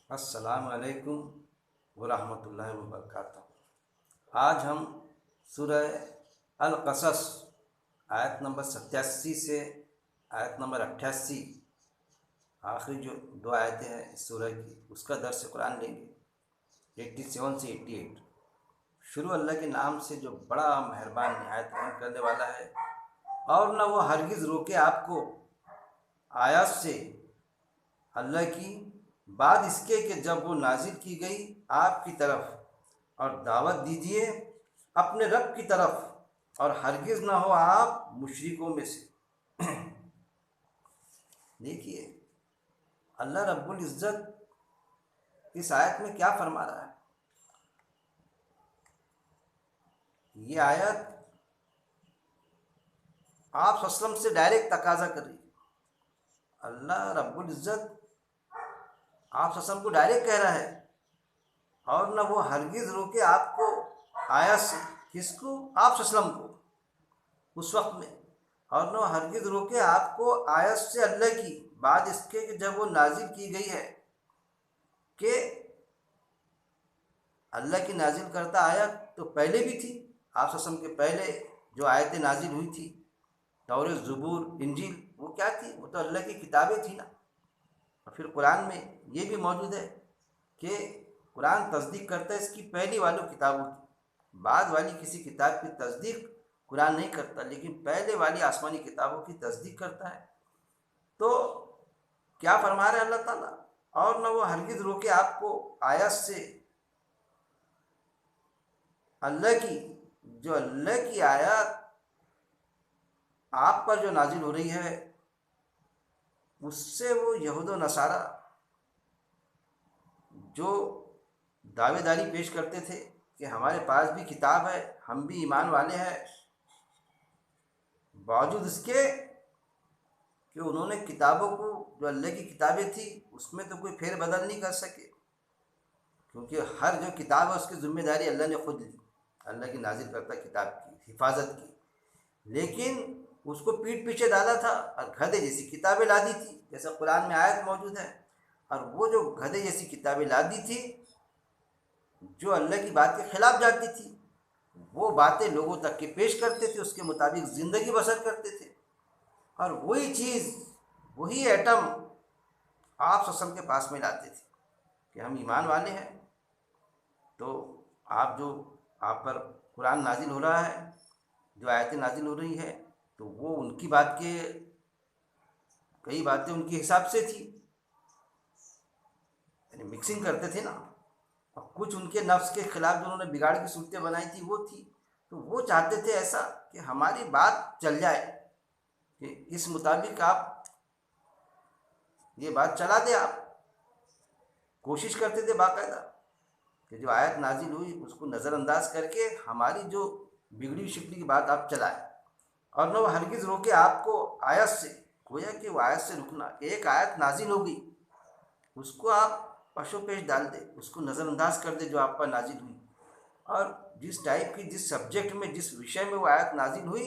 अस्सलाम वालेकुम वरहमतुल्लाहि वबरकातुहू। आज हम सूरह अल कसस आयत नंबर 87 से आयत नंबर 88 आखिरी जो दो आयतें हैं इस सूरह की उसका दर्स कुरान लेंगे 87 से 88। शुरू अल्लाह के नाम से जो बड़ा मेहरबान निहायत रहम करने वाला है। और न वो हरगिज़ रोके आपको आयत से अल्लाह की बाद इसके कि जब वो नाजिल की गई आपकी तरफ, और दावत दीजिए अपने रब की तरफ और हरगिज़ ना हो आप मुशरिकों में से। देखिए अल्लाह रब्बुल इज़्ज़त इस आयत में क्या फरमा रहा है। ये आयत आप वसल्लम से डायरेक्ट तकाजा कर रही है। अल्लाह रब्बुल इज़्ज़त आप वसल्लम को डायरेक्ट कह रहा है, और न वो हरगिज़ रोके आपको आयत से, किसको? आप वसल्लम को उस वक्त में, और न हरगिज़ रोके आपको आयत से अल्लाह की बाद इसके कि जब वो नाजिल की गई है। कि अल्लाह की नाजिल करता आयत तो पहले भी थी, आप वसल्लम के पहले जो आयतें नाजिल हुई थी तौरेत, ज़बूर, इंजील, वो क्या थी? वो तो अल्लाह की किताबें थी ना। और फिर कुरान में ये भी मौजूद है कि कुरान तस्दीक करता है इसकी पहली वाली किताबों की। बाद वाली किसी किताब की तस्दीक कुरान नहीं करता, लेकिन पहले वाली आसमानी किताबों की तस्दीक करता है। तो क्या फरमा रहे अल्लाह ताला, और न वो हरगिज़ रोके आपको आयत से अल्लाह की, जो अल्लाह की आयत आप पर जो नाजिल हो रही है उससे वो यहूद व नसारा जो दावेदारी पेश करते थे कि हमारे पास भी किताब है, हम भी ईमान वाले हैं, बावजूद इसके कि उन्होंने किताबों को, जो अल्लाह की किताबें थी, उसमें तो कोई फेर बदल नहीं कर सके, क्योंकि हर जो किताब है उसकी ज़िम्मेदारी अल्लाह ने खुद ली, अल्लाह की नाजिल करता किताब की हिफाजत की। लेकिन उसको पीठ पीछे डाला था और गधे जैसी किताबें ला दी थी, जैसा कुरान में आयत मौजूद है। और वो जो गधे जैसी किताबें ला दी थी जो अल्लाह की बात के खिलाफ जाती थी, वो बातें लोगों तक के पेश करते थे, उसके मुताबिक ज़िंदगी बसर करते थे। और वही चीज़, वही एटम आप ससम के पास में लाते थे कि हम ईमान वाले हैं, तो आप जो आप पर कुरान नाजिल हो रहा है, जो आयतें नाजिल हो रही है, तो वो उनकी बात के, कई बातें उनके हिसाब से थी, यानी मिक्सिंग करते थे ना। और कुछ उनके नफ्स के खिलाफ जो उन्होंने बिगाड़ की सूरतें बनाई थी वो थी। तो वो चाहते थे ऐसा कि हमारी बात चल जाए, कि इस मुताबिक आप ये बात चला दे। आप कोशिश करते थे बाकायदा कि जो आयत नाजिल हुई उसको नज़रअंदाज करके हमारी जो बिगड़ी शिकड़ी की बात आप चलाएं, और न वो हरगिज़ रोके आपको आयत से, गोया कि वो आयत से रुकना, एक आयत नाजिल हो गई उसको आप पशु पेश डाल दे, उसको नज़रअंदाज कर दे जो आप पर नाजिल हुई। और जिस टाइप की, जिस सब्जेक्ट में, जिस विषय में वो आयत नाजिल हुई,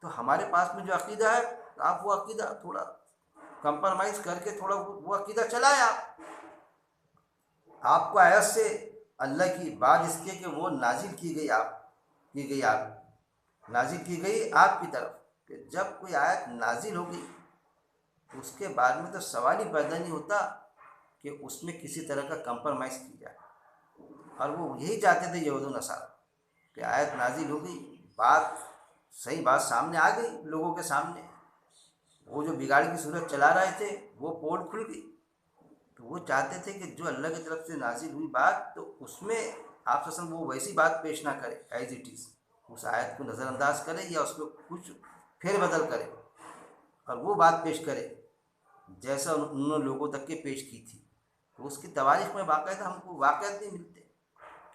तो हमारे पास में जो अकीदा है, तो आप वो अकीदा थोड़ा कंप्रोमाइज़ करके थोड़ा वो अकीदा चलाए। आपको आयत से अल्लाह की बात इसके कि वो नाजिल की गई, आप नाजिल की गई आपकी तरफ, कि जब कोई आयत नाजिल हो गई तो उसके बाद में तो सवाल ही पैदा नहीं होता कि उसमें किसी तरह का कंप्रोमाइज़ की जाए। और वो यही चाहते थे यहूद व नसारा कि आयत नाजिल हो गई, बात सही, बात सामने आ गई लोगों के सामने, वो जो बिगाड़ की सूरत चला रहे थे वो पोल खुल गई। तो वो चाहते थे कि जो अल्लाह की तरफ से नाजिल हुई बात, तो उसमें आप ससन वो वैसी बात पेश ना करे एज इट इज़, उस आयत को नज़रअंदाज करे या उसमें कुछ फेरबदल करे, और वो बात पेश करे जैसा उन्होंने लोगों तक के पेश की थी। तो उसकी तवारीख में बाकायदा हमको वाक़यात नहीं मिलते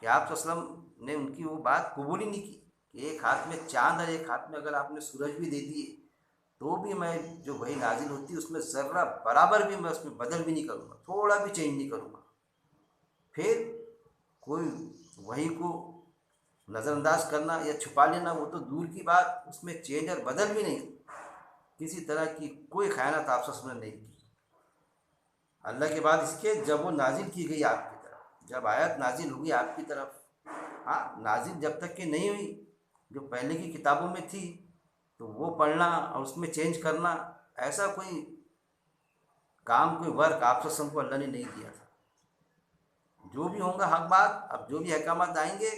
कि आप वसल्लम ने उनकी वो बात कबूल ही नहीं की कि एक हाथ में चाँद और एक हाथ में अगर आपने सूरज भी दे दिए तो भी मैं जो वही नाजिल होती है उसमें ज़र्रा बराबर भी मैं उसमें बदल भी नहीं करूँगा, थोड़ा भी चेंज नहीं करूँगा। फिर कोई वही को नज़रअंदाज करना या छुपा लेना वो तो दूर की बात, उसमें चेंज और बदल भी नहीं, किसी तरह की कोई ख़यानत आप ने नहीं की। अल्लाह के बाद इसके जब वो नाजिल की गई आपकी तरफ, जब आयत नाजिल हुई आपकी तरफ। हाँ, नाजिल जब तक कि नहीं हुई, जो पहले की किताबों में थी, तो वो पढ़ना और उसमें चेंज करना, ऐसा कोई काम, कोई वर्क आप को अल्लाह ने नहीं दिया था। जो भी होगा हक बात, अब जो भी अहकामात आएंगे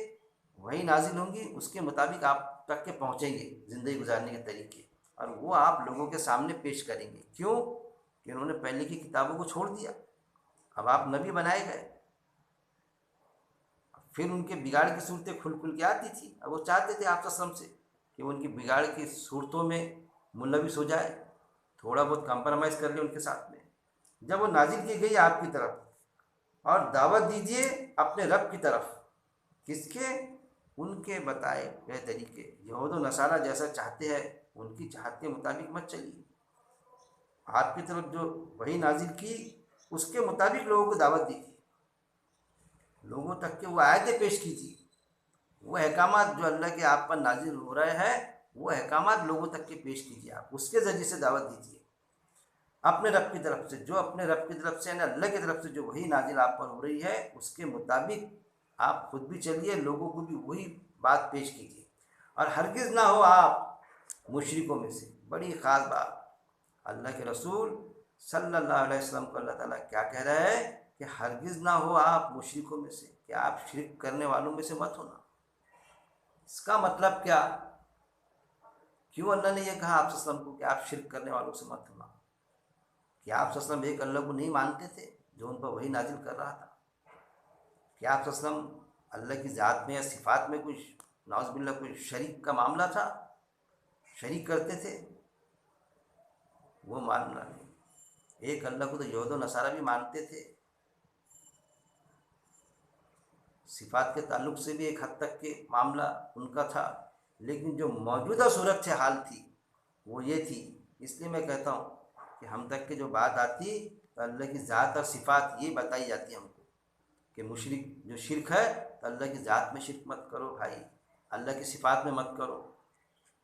वही नाजिल होंगी, उसके मुताबिक आप तक के पहुँचेंगे ज़िंदगी गुजारने के तरीके, और वो आप लोगों के सामने पेश करेंगे। क्यों? कि उन्होंने पहले की किताबों को छोड़ दिया, अब आप नबी बनाए गए। फिर उनके बिगाड़ की सूरतें खुल खुल के आती थी, अब वो चाहते थे आप से कि उनकी बिगाड़ की सूरतों में मुलविस हो जाए, थोड़ा बहुत कंप्रोमाइज़ कर ले उनके साथ में। जब वो नाजिल की गई आपकी तरफ, और दावत दीजिए अपने रब की तरफ। किसके? उनके बताए गए तरीके। यहूद व नसारा जैसा चाहते हैं, उनकी चाहत के मुताबिक मत चलिए। आपकी तरफ जो वही नाजिल की, उसके मुताबिक लोगों को दावत दी थी, लोगों तक के वो आयतें पेश की थी। वो अहकामात जो अल्लाह के आप पर नाजिल हो रहे हैं, वो अहकामात लोगों तक के पेश कीजिए, आप उसके ज़रिए से दावत दीजिए अपने रब की तरफ से। जो अपने रब की तरफ से यानी अल्लाह की तरफ से जो वही नाजिल आप पर हो रही है, उसके मुताबिक आप खुद भी चलिए, लोगों को भी वही बात पेश कीजिए। और हरगिज़ ना हो आप मुशरिकों में से। बड़ी ख़ास बात, अल्लाह के रसूल सल्लल्लाहु अलैहि वसल्लम को अल्लाह ताला क्या कह रहा है कि हरगिज़ ना हो आप मुशरिकों में से, कि आप शिरक करने वालों में से मत होना। इसका मतलब क्या? क्यों अल्लाह ने यह कहा आप वसल्लम को कि आप शिरक करने वालों से मत होना? कि आप वसल्लम एक अल्लाह को नहीं मानते थे जो उन पर वही नाजिल कर रहा था? कि आप वसल्लम अल्लाह की ज़ात में या सिफ़ात में कुछ नाउज़ुबिल्लाह कोई शरीक का मामला था, शरीक करते थे? वो मानना नहीं। एक अल्लाह को तो यहूद व नसारा भी मानते थे, सिफ़ात के ताल्लुक़ से भी एक हद तक के मामला उनका था, लेकिन जो मौजूदा सूरत से हाल थी वो ये थी। इसलिए मैं कहता हूँ कि हम तक की जो बात आती तो अल्लाह की ज़ात और सिफ़ात ये बताई जाती है हमको, कि मुशरिक जो शिरक है तो अल्लाह की ज़ात में शिरक मत करो भाई, अल्लाह की सिफ़ात में मत करो।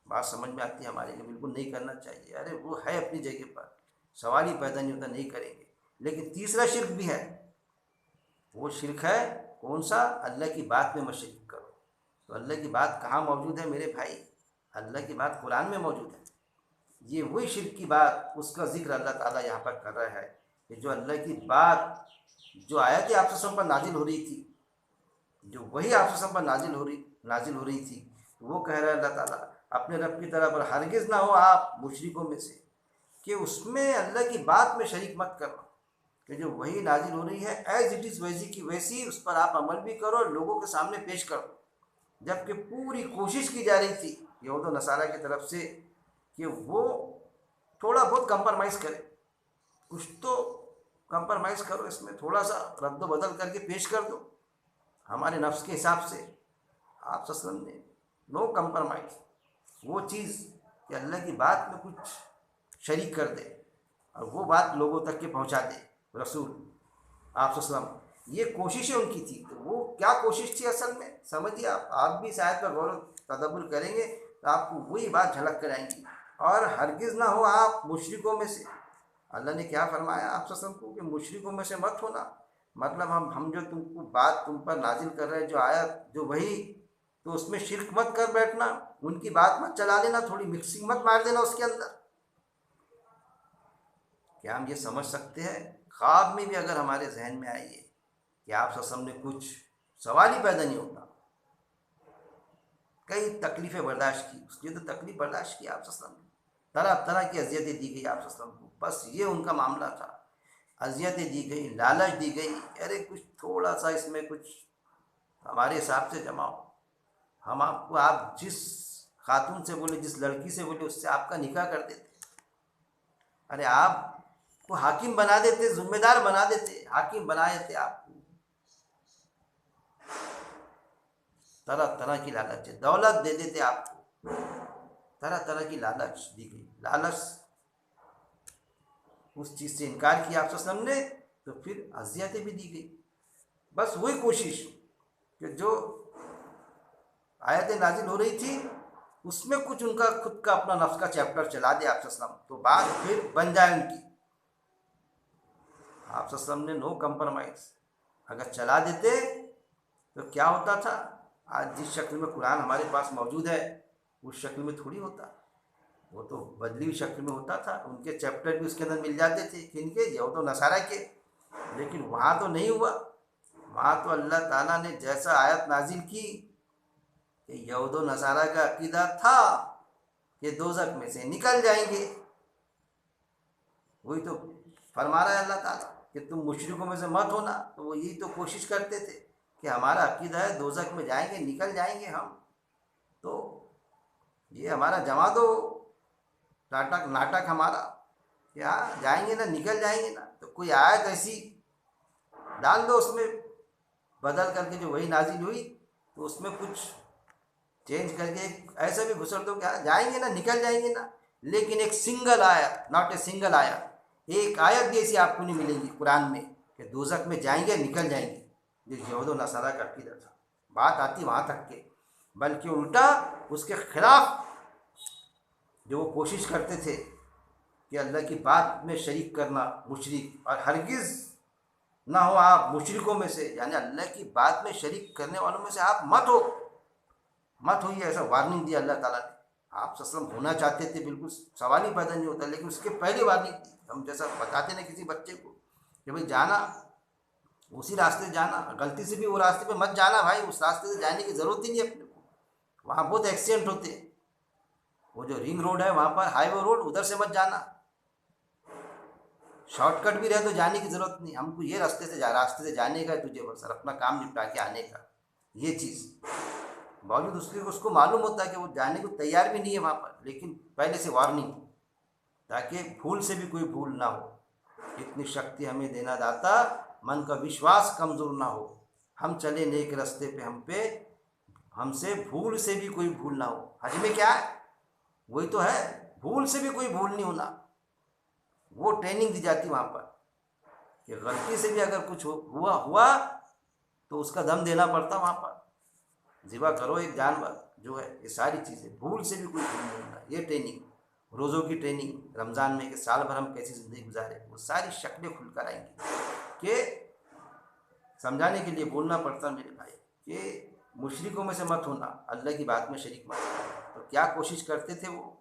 बात समझ में आती है हमारे लिए? बिल्कुल नहीं करना चाहिए। अरे वो है अपनी जगह पर, सवाल ही पैदा नहीं होता, नहीं करेंगे। लेकिन तीसरा शिरक भी है, वो शिरक है कौन सा? अल्लाह की बात में मत शरीक करो। तो अल्लाह की बात कहाँ मौजूद है मेरे भाई? अल्लाह की बात कुरान में मौजूद है। ये वही शिरक की बात, उसका जिक्र अल्लाह ताला यहाँ पर कर रहा है कि जो अल्लाह की बात, जो आयत आप सब पर नाजिल हो रही थी, जो वही आप सब पर नाजिल हो रही थी, वो कह रहा है अल्लाह ताला अपने रब की तरफ, और हरगिज़ ना हो आप मुशरिकों में से, कि उसमें अल्लाह की बात में शरीक मत करना। कि जो वही नाजिल हो रही है एज इट इज़ वैसी की वैसी उस पर आप अमल भी करो, लोगों के सामने पेश करो। जबकि पूरी कोशिश की जा रही थी यहूद व नसारा की तरफ से कि वो थोड़ा बहुत कंप्रोमाइज़ करे, कुछ तो कंप्रोमाइज़ करो, इसमें थोड़ा सा रद्द बदल करके पेश कर दो हमारे नफ्स के हिसाब से। आप सल्लल्लाहु अलैहि वसल्लम ने नो कंप्रोमाइज़, वो चीज़ कि अल्लाह की बात में कुछ शरीक कर दे और वो बात लोगों तक के पहुंचा दे रसूल आप सल्लल्लाहु अलैहि वसल्लम, ये कोशिशें उनकी थी। तो वो क्या कोशिश थी असल में, समझिए आप भी शायद पर गौर तदब्बुर करेंगे तो आपको वही बात झलक कर आएंगी। और हरगिज़ ना हो आप मुशरिकों में से। अल्लाह ने क्या फरमाया आप सल्लल्लाहु अलैहि वसल्लम को कि मुशरिकों में से मत होना। मतलब हम जो तुमको बात तुम पर नाजिल कर रहे हैं, जो आयत जो वही, तो उसमें शिरक मत कर बैठना, उनकी बात मत चला लेना, थोड़ी मिक्सिंग मत मार देना उसके अंदर। क्या हम ये समझ सकते हैं? ख्वाब में भी अगर हमारे जहन में आइए कि आप ससम ने कुछ, सवाल ही पैदा नहीं होता। कई तकलीफ़ें बर्दाश्त की, उसकी तो तकलीफ़ बर्दाश्त की आप ससम ने, तरह तरह की अजियतें दी गई आप ससम को, बस ये उनका मामला था। अजियतें दी गई, लालच दी गई, अरे कुछ थोड़ा सा इसमें कुछ हमारे हिसाब से जमाओ, हम आपको, आप जिस खातून से बोले, जिस लड़की से बोले, उससे आपका निकाह कर देते। अरे आपको हाकिम बना देते, जिम्मेदार बना देते, हाकिम बना देते आपको। तरह तरह की लालच, दौलत दे देते आपको, तरह तरह की लालच दी गई। लालच, उस चीज़ से इनकार किया आप वसल्लम ने तो फिर अजियतें भी दी गई। बस वही कोशिश कि जो आयतें नाजिल हो रही थी उसमें कुछ उनका खुद का अपना नफ्स का चैप्टर चला दे आप वसल्लम, तो बात फिर बन जाए उनकी। आप वसल्लम ने नो कंप्रोमाइज़ अगर चला देते तो क्या होता था। आज जिस शक्ल में कुरान हमारे पास मौजूद है उस शक्ल में थोड़ी होता, वो तो बदली हुई शक्ल में होता था। उनके चैप्टर भी उसके अंदर मिल जाते थे, किनके, यहूद व नसारा के। लेकिन वहाँ तो नहीं हुआ। वहाँ तो अल्लाह ताला ने जैसा आयत नाजिल की कि यहूद व नसारा का अकीदा था कि दोज़ख में से निकल जाएंगे, वही तो फरमा रहा है अल्लाह ताला कि तुम मुशरिकों में से मत होना। तो वो यही तो कोशिश करते थे कि हमारा अकीदा है दोज़ख में जाएंगे, निकल जाएंगे हम, तो ये हमारा जमा दो नाटक नाटक हमारा कि हाँ जाएंगे ना, निकल जाएंगे ना। तो कोई आयत ऐसी डाल दो उसमें बदल करके जो वही नाजिल हुई, तो उसमें कुछ चेंज करके ऐसा भी घुसड़ दो कि हाँ जाएंगे ना, निकल जाएंगे ना। लेकिन एक सिंगल आयत, नॉट ए सिंगल आयत, एक आयत भी ऐसी आपको नहीं मिलेगी कुरान में कि दोज़ख में जाएंगे निकल जाएंगे। जो यहूद व नसारा का अकीदा था, बात आती वहाँ तक के, बल्कि उल्टा उसके खिलाफ जो वो कोशिश करते थे कि अल्लाह की बात में शरीक करना मुशरिक, और हरगिज़ ना हो आप मुशरिकों में से, यानी अल्लाह की बात में शरीक करने वालों में से आप मत होइए, ऐसा वार्निंग दिया अल्लाह ताला ने। आप सल्लम होना चाहते थे, बिल्कुल सवाल ही पैदा नहीं होता, लेकिन उसके पहले वार्निंग दी। हम जैसा बताते ना किसी बच्चे को कि भाई जाना, उसी रास्ते से जाना, गलती से भी वो रास्ते पे मत जाना भाई, उस रास्ते से जाने की ज़रूरत ही नहीं अपने को, वहाँ बहुत एक्सीडेंट होते हैं। वो जो रिंग रोड है वहाँ पर, हाईवे रोड, उधर से मत जाना। शॉर्टकट भी रहे तो जाने की ज़रूरत नहीं, हमको ये रास्ते से जाने का है तुझे, बस अपना काम निपटा के आने का। ये चीज़ बावजूद उसको मालूम होता है कि वो जाने को तैयार भी नहीं है वहाँ पर, लेकिन पहले से वार्निंग, ताकि भूल से भी कोई भूल ना हो। इतनी शक्ति हमें देना दाता, मन का विश्वास कमज़ोर ना हो, हम चले नेक रास्ते पे, हमसे भूल से भी कोई भूल ना हो। हज में क्या है, वही तो है, भूल से भी कोई भूल नहीं होना। वो ट्रेनिंग दी जाती वहाँ पर कि गलती से भी अगर कुछ हुआ तो उसका दम देना पड़ता वहाँ पर। ज़िबा करो एक जानवर जो है, ये सारी चीज़ें, भूल से भी कोई भूल नहीं होना। ये ट्रेनिंग, रोज़ों की ट्रेनिंग रमज़ान में कि साल भर हम कैसी ज़िंदगी गुजारे, वो सारी शक्लें खुल कर आएंगी। कि समझाने के लिए बोलना पड़ता मेरे भाई कि मुशरिकों में से मत होना, अल्लाह की बात में शरीक मत होना। तो क्या कोशिश करते थे वो,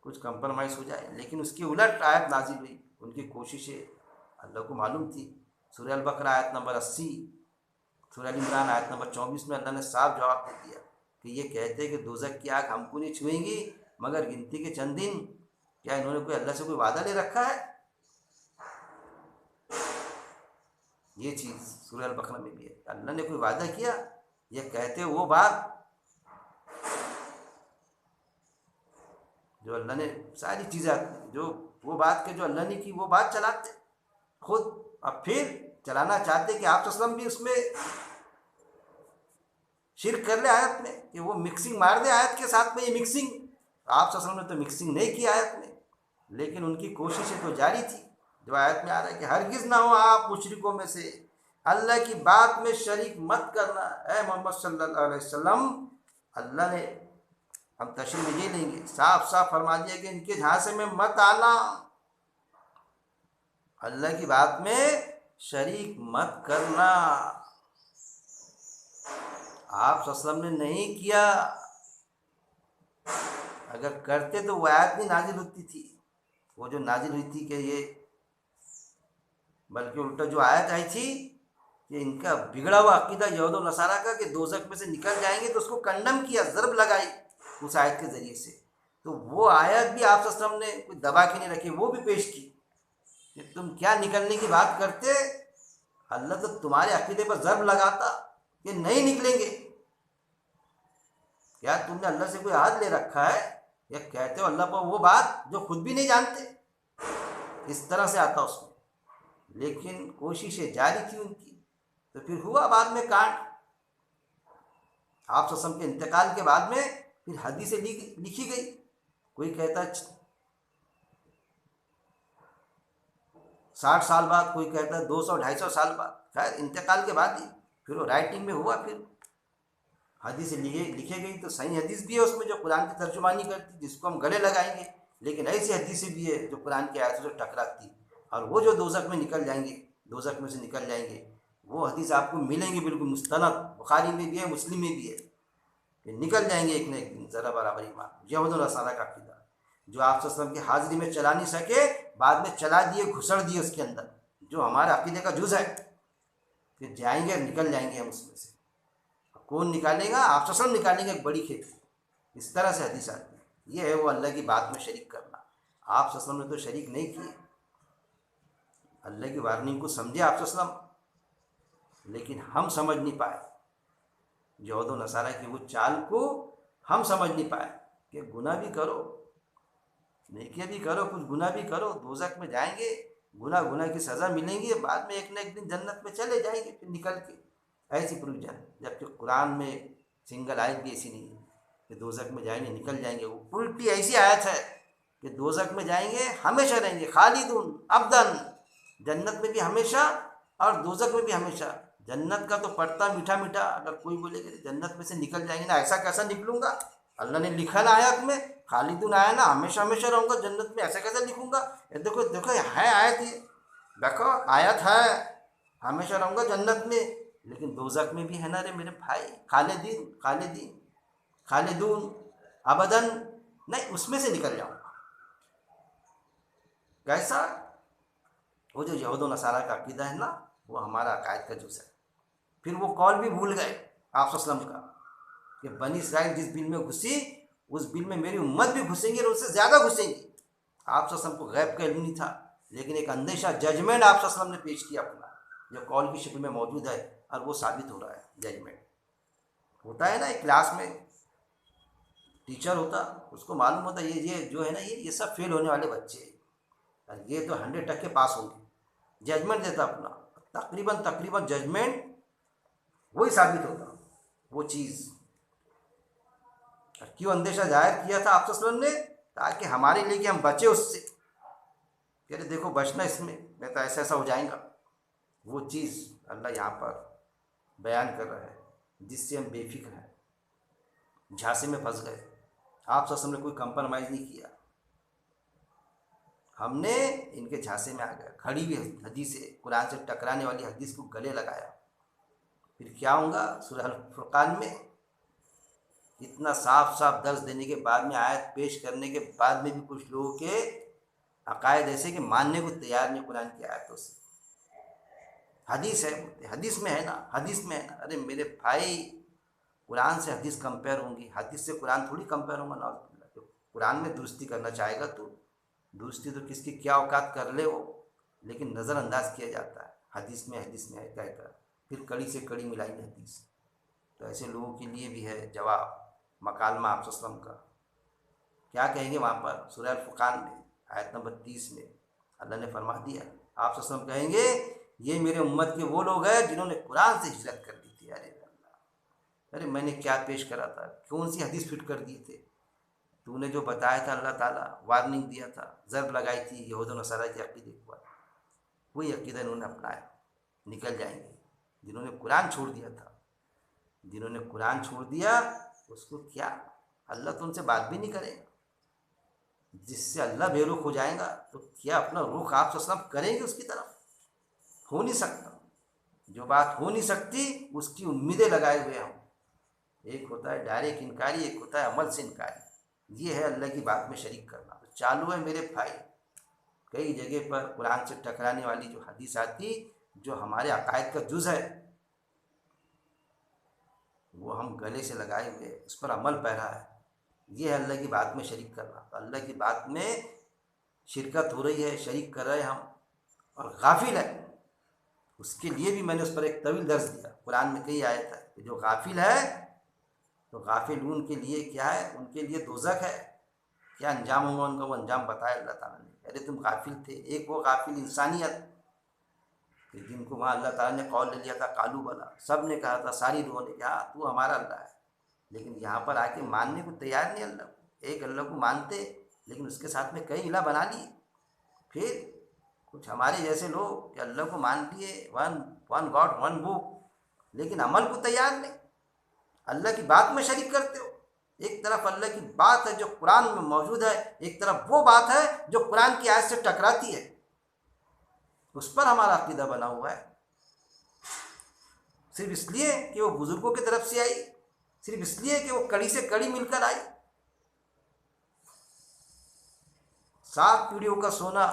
कुछ कंप्रोमाइज़ हो जाए, लेकिन उसकी उलट आयत नाजिल हुई। उनकी कोशिशें अल्लाह को मालूम थी। सूरह अल बकरा आयत नंबर 80, सूरह अल इमरान आयत नंबर 24 में अल्लाह ने साफ जवाब दे दिया कि ये कहते हैं कि दोज़ख की आग हमको नहीं छुएंगी मगर गिनती के चंद दिन। क्या इन्होंने कोई अल्लाह से कोई वादा ले रखा है? ये चीज़ सूरह अल बकरा में भी है, अल्लाह ने कोई वादा किया? ये कहते वो बात जो अल्लाह ने, सारी चीज़ें जो वो बात के जो अल्लाह ने की, वो बात चलाते खुद। अब फिर चलाना चाहते कि आप सल्लम भी उसमें शिरक कर ले आयत में, कि वो मिक्सिंग मार दे आयत के साथ में। ये मिक्सिंग आप सल्लम ने तो मिक्सिंग नहीं की आयत में, लेकिन उनकी कोशिशें तो जारी थी। जो आयत में आ रहा है कि हरगिज़ ना हो आप मुशरिकों में से, अल्लाह की बात में शरीक मत करना। ए मोहम्मद सल्लल्लाहु अलैहि वसल्लम, अल्लाह ने, हम तशरीह में ये लेंगे, साफ साफ फरमा दिया कि इनके झांसे में मत आना, अल्लाह की बात में शरीक मत करना। आप सल्लम ने नहीं किया, अगर करते तो वो आयत नहीं नाजिल होती थी, वो जो नाजिल हुई थी कि ये, बल्कि उल्टा जो आयत आई थी कि इनका बिगड़ा हुआ अकीदा यहूद व नसारा का कि दोज़ख में से निकल जाएंगे, तो उसको कंडम किया, ज़रब लगाई उस आयत के ज़रिए से। तो वो आयत भी आप सल्लम ने कोई दबा के नहीं रखी, वो भी पेश की कि तुम क्या निकलने की बात करते, अल्लाह तो तुम्हारे अकीदे पर ज़रब लगाता कि नहीं निकलेंगे। क्या तुमने अल्लाह से कोई हाथ ले रखा है, या कहते हो अल्लाह पर वो बात जो खुद भी नहीं जानते? इस तरह से आता उसमें, लेकिन कोशिशें जारी थी उनकी। तो फिर हुआ बाद में कांड, आप सल्लम के इंतकाल के बाद में फिर हदीसें लिखी गई। कोई कहता 60 साल बाद, कोई कहता है 200-250 साल बाद, खैर इंतकाल के बाद ही फिर वो राइटिंग में हुआ। फिर हदीसें लिखे गई, तो सही हदीस भी है उसमें जो कुरान की तर्जुमानी करती, जिसको हम गले लगाएंगे, लेकिन ऐसी हदीसें भी है जो कुरान की आयतों से टकराती। और वो जो दोज़ख में निकल जाएंगे, दोज़ख में से निकल जाएंगे, वो हदीस आपको मिलेंगी बिल्कुल मुस्तनद, बुखारी में भी है, मुस्लिम में भी है, कि निकल जाएंगे एक न एक दिन ज़रा बराबर ईमान। यहूद और नसारा का अक़ीदा जो आप सल्लल्लाहु अलैहि वसल्लम की हाज़िरी में चला नहीं सके, बाद में चला दिए, घुसड़ दिए उसके अंदर, जो हमारे अक़ीदे का जुज़ है कि जाएंगे, निकल जाएंगे हम उसमें से। कौन निकालेगा? आप सल्लल्लाहु अलैहि वसल्लम निकालेंगे एक बड़ी खेती। इस तरह से हदीस आती है। ये है वो अल्लाह की बात में शरीक करना। आप सल्लल्लाहु अलैहि वसल्लम ने तो शरीक नहीं किए, अल्लाह की वार्निंग को समझे आप सल्लल्लाहु अलैहि वसल्लम, लेकिन हम समझ नहीं पाए यहूद और नसारा की वो चाल को। हम समझ नहीं पाए कि गुनाह भी करो, नेकियां भी करो, कुछ गुनाह भी करो, दोज़ख में जाएंगे, गुनाह की सज़ा मिलेंगी, बाद में एक न एक दिन जन्नत में चले जाएंगे फिर निकल के। ऐसी प्रोविजन, जबकि कुरान में सिंगल आयत भी ऐसी नहीं है कि दोज़ख में जाएंगे निकल जाएंगे। वो उल्टी ऐसी आयत है कि दोज़ख में जाएंगे हमेशा रहेंगे, खालिदुन अबदन, जन्नत में भी हमेशा और दोज़ख में भी हमेशा। जन्नत का तो पड़ता मीठा मीठा, अगर कोई बोलेगा जन्नत में से निकल जाएंगे ना, ऐसा कैसा निकलूंगा? अल्लाह ने लिखा ना आयत में, खालिदुन आया ना, हमेशा हमेशा रहूँगा जन्नत में, ऐसा कैसे लिखूंगा? देखो देखो है आयत, ये देखो आयत है, हमेशा रहूँगा जन्नत में, लेकिन दोज़ख में भी है ना रे मेरे भाई, खालिदीन खालिदीन खालिदून अबदन, नहीं उसमें से निकल जाऊँगा। कैसा? वो जो यहूद और नसारा का अक़ीदा है ना, वो हमारा अकायद का जुज़ है। फिर वो कौल भी भूल गए आप सल्लल्लाहु अलैहि वसल्लम का कि बनी इस्राइल जिस बिल में घुसी, उस बिल में मेरी उम्मत भी घुसेंगी और उससे ज़्यादा घुसेंगी। आप सल्लल्लाहु अलैहि वसल्लम को गैब का इल्म नहीं था, लेकिन एक अंदेशा जजमेंट आप सल्लल्लाहु अलैहि वसल्लम ने पेश किया अपना, जो कौल की शक्ल में मौजूद है, और वो साबित हो रहा है। जजमेंट होता है ना, एक क्लास में टीचर होता, उसको मालूम होता ये जो है ना, ये सब फेल होने वाले बच्चे हैं, और ये तो 100% पास होंगे। जजमेंट देता अपना, तकरीबन जजमेंट वही साबित होता वो चीज़। क्यों अंदेशा जाहिर किया था आप सल्लल्लाहु अलैहि वसल्लम ने? ताकि हमारे लिए कि हम बचे उससे, कह रहे देखो बचना इसमें, नहीं तो ऐसा ऐसा हो जाएगा। वो चीज़ अल्लाह यहाँ पर बयान कर रहा है, जिससे हम बेफिक्र हैं, झांसे में फंस गए। आप सल्लल्लाहु अलैहि वसल्लम ने कोई कंप्रोमाइज़ नहीं किया, हमने इनके झांसे में आ गए। खड़ी हुई हदीस, कुरान से टकराने वाली हदीस को गले लगाया। फिर क्या होगा? सूरह अल-फुरक़ान में इतना साफ साफ दर्ज देने के बाद में, आयत पेश करने के बाद में भी कुछ लोगों के अकायद ऐसे कि मानने को तैयार नहीं कुरान की आयतों से। हदीस है, हदीस में है ना, हदीस में है ना। अरे मेरे भाई, कुरान से हदीस कंपेयर होंगी, हदीस से कुरान थोड़ी कंपेयर होगा ना। तो कुरान में दुरुस्ती करना चाहेगा तो दुरुस्ती तो किसकी क्या औकात कर ले वो, लेकिन नज़रअंदाज किया जाता है। हदीस में है कहकर फिर कड़ी से कड़ी मिलाएंगे हदीस। तो ऐसे लोगों के लिए भी है जवाब, मकालमा आप सल्लल्लाहु अलैहि वसल्लम का। क्या कहेंगे वहाँ पर सूरह अल-फुरक़ान में आयत नंबर 30 में अल्लाह ने फरमा दिया, आप सल्लल्लाहु अलैहि वसल्लम कहेंगे ये मेरे उम्मत के वो लोग हैं जिन्होंने कुरान से हिजरत कर दी थी। अरे अल्लाह, अरे मैंने क्या पेश करा था, कौन सी हदीस फिट कर दिए थे? तूने जो बताया था, अल्लाह ताला वार्निंग दिया था, ज़र्ब लगाई थी यहूद और नसारा के अक़ीदे पर, वही अक़ीदा इन्होंने अपनाया, निकल जाएंगे। जिन्होंने कुरान छोड़ दिया था, जिन्होंने कुरान छोड़ दिया, उसको क्या अल्लाह तो उनसे बात भी नहीं करेगा। जिससे अल्लाह बेरुख हो जाएगा तो क्या अपना रुख आप सल्लल्लाहु अलैहि वसल्लम करेंगे उसकी तरफ? हो नहीं सकता। जो बात हो नहीं सकती उसकी उम्मीदें लगाए हुए हम। एक होता है डायरेक्ट इनकारी, एक होता है अमल से इनकारी। ये है अल्लाह की बात में शरीक करना। तो चालू है मेरे भाई, कई जगह पर कुरान से टकराने वाली जो हदीस आती, जो हमारे अकायद का जुज़ है, वो हम गले से लगाए हुए, उस पर अमल पैरा है। ये है अल्लाह की बात में शरीक करना। तो अल्लाह की बात में शिरकत हो रही है, शरीक कर रहे हैं हम, और गाफिल है, उसके लिए भी मैंने उस पर एक तवील दर्ज दिया। कुरान में कई आयत है कि जो गाफिल है, तो गाफिलून के लिए क्या है? उनके लिए दोज़ख है। क्या अंजाम होगा उनका? वो अंजाम बताया अल्लाह ताला ने। अरे तुम गाफिल थे। एक वो गाफिल इंसानियत, जिनको वहाँ अल्लाह ताला ने कौल ले लिया था, कालू वाला, सब ने कहा था, सारी रूहों ने कहा तू हमारा अल्लाह है, लेकिन यहाँ पर आके मानने को तैयार नहीं अल्लाह को। एक अल्लाह को मानते, लेकिन उसके साथ में कई इलाह बना लिए। फिर कुछ हमारे जैसे लोग कि अल्लाह को मान लिए, वन गॉड वन बुक, लेकिन अमल को तैयार नहीं, अल्लाह की बात में शरीक करते हो। एक तरफ अल्लाह की बात है जो कुरान में मौजूद है, एक तरफ वो बात है जो कुरान की आयत से टकराती है। उस पर हमारा अकीदा बना हुआ है। सिर्फ इसलिए कि वो बुजुर्गों की तरफ से आई, सिर्फ इसलिए कि वो कड़ी से कड़ी मिलकर आई। 7 पीढ़ियों का सोना,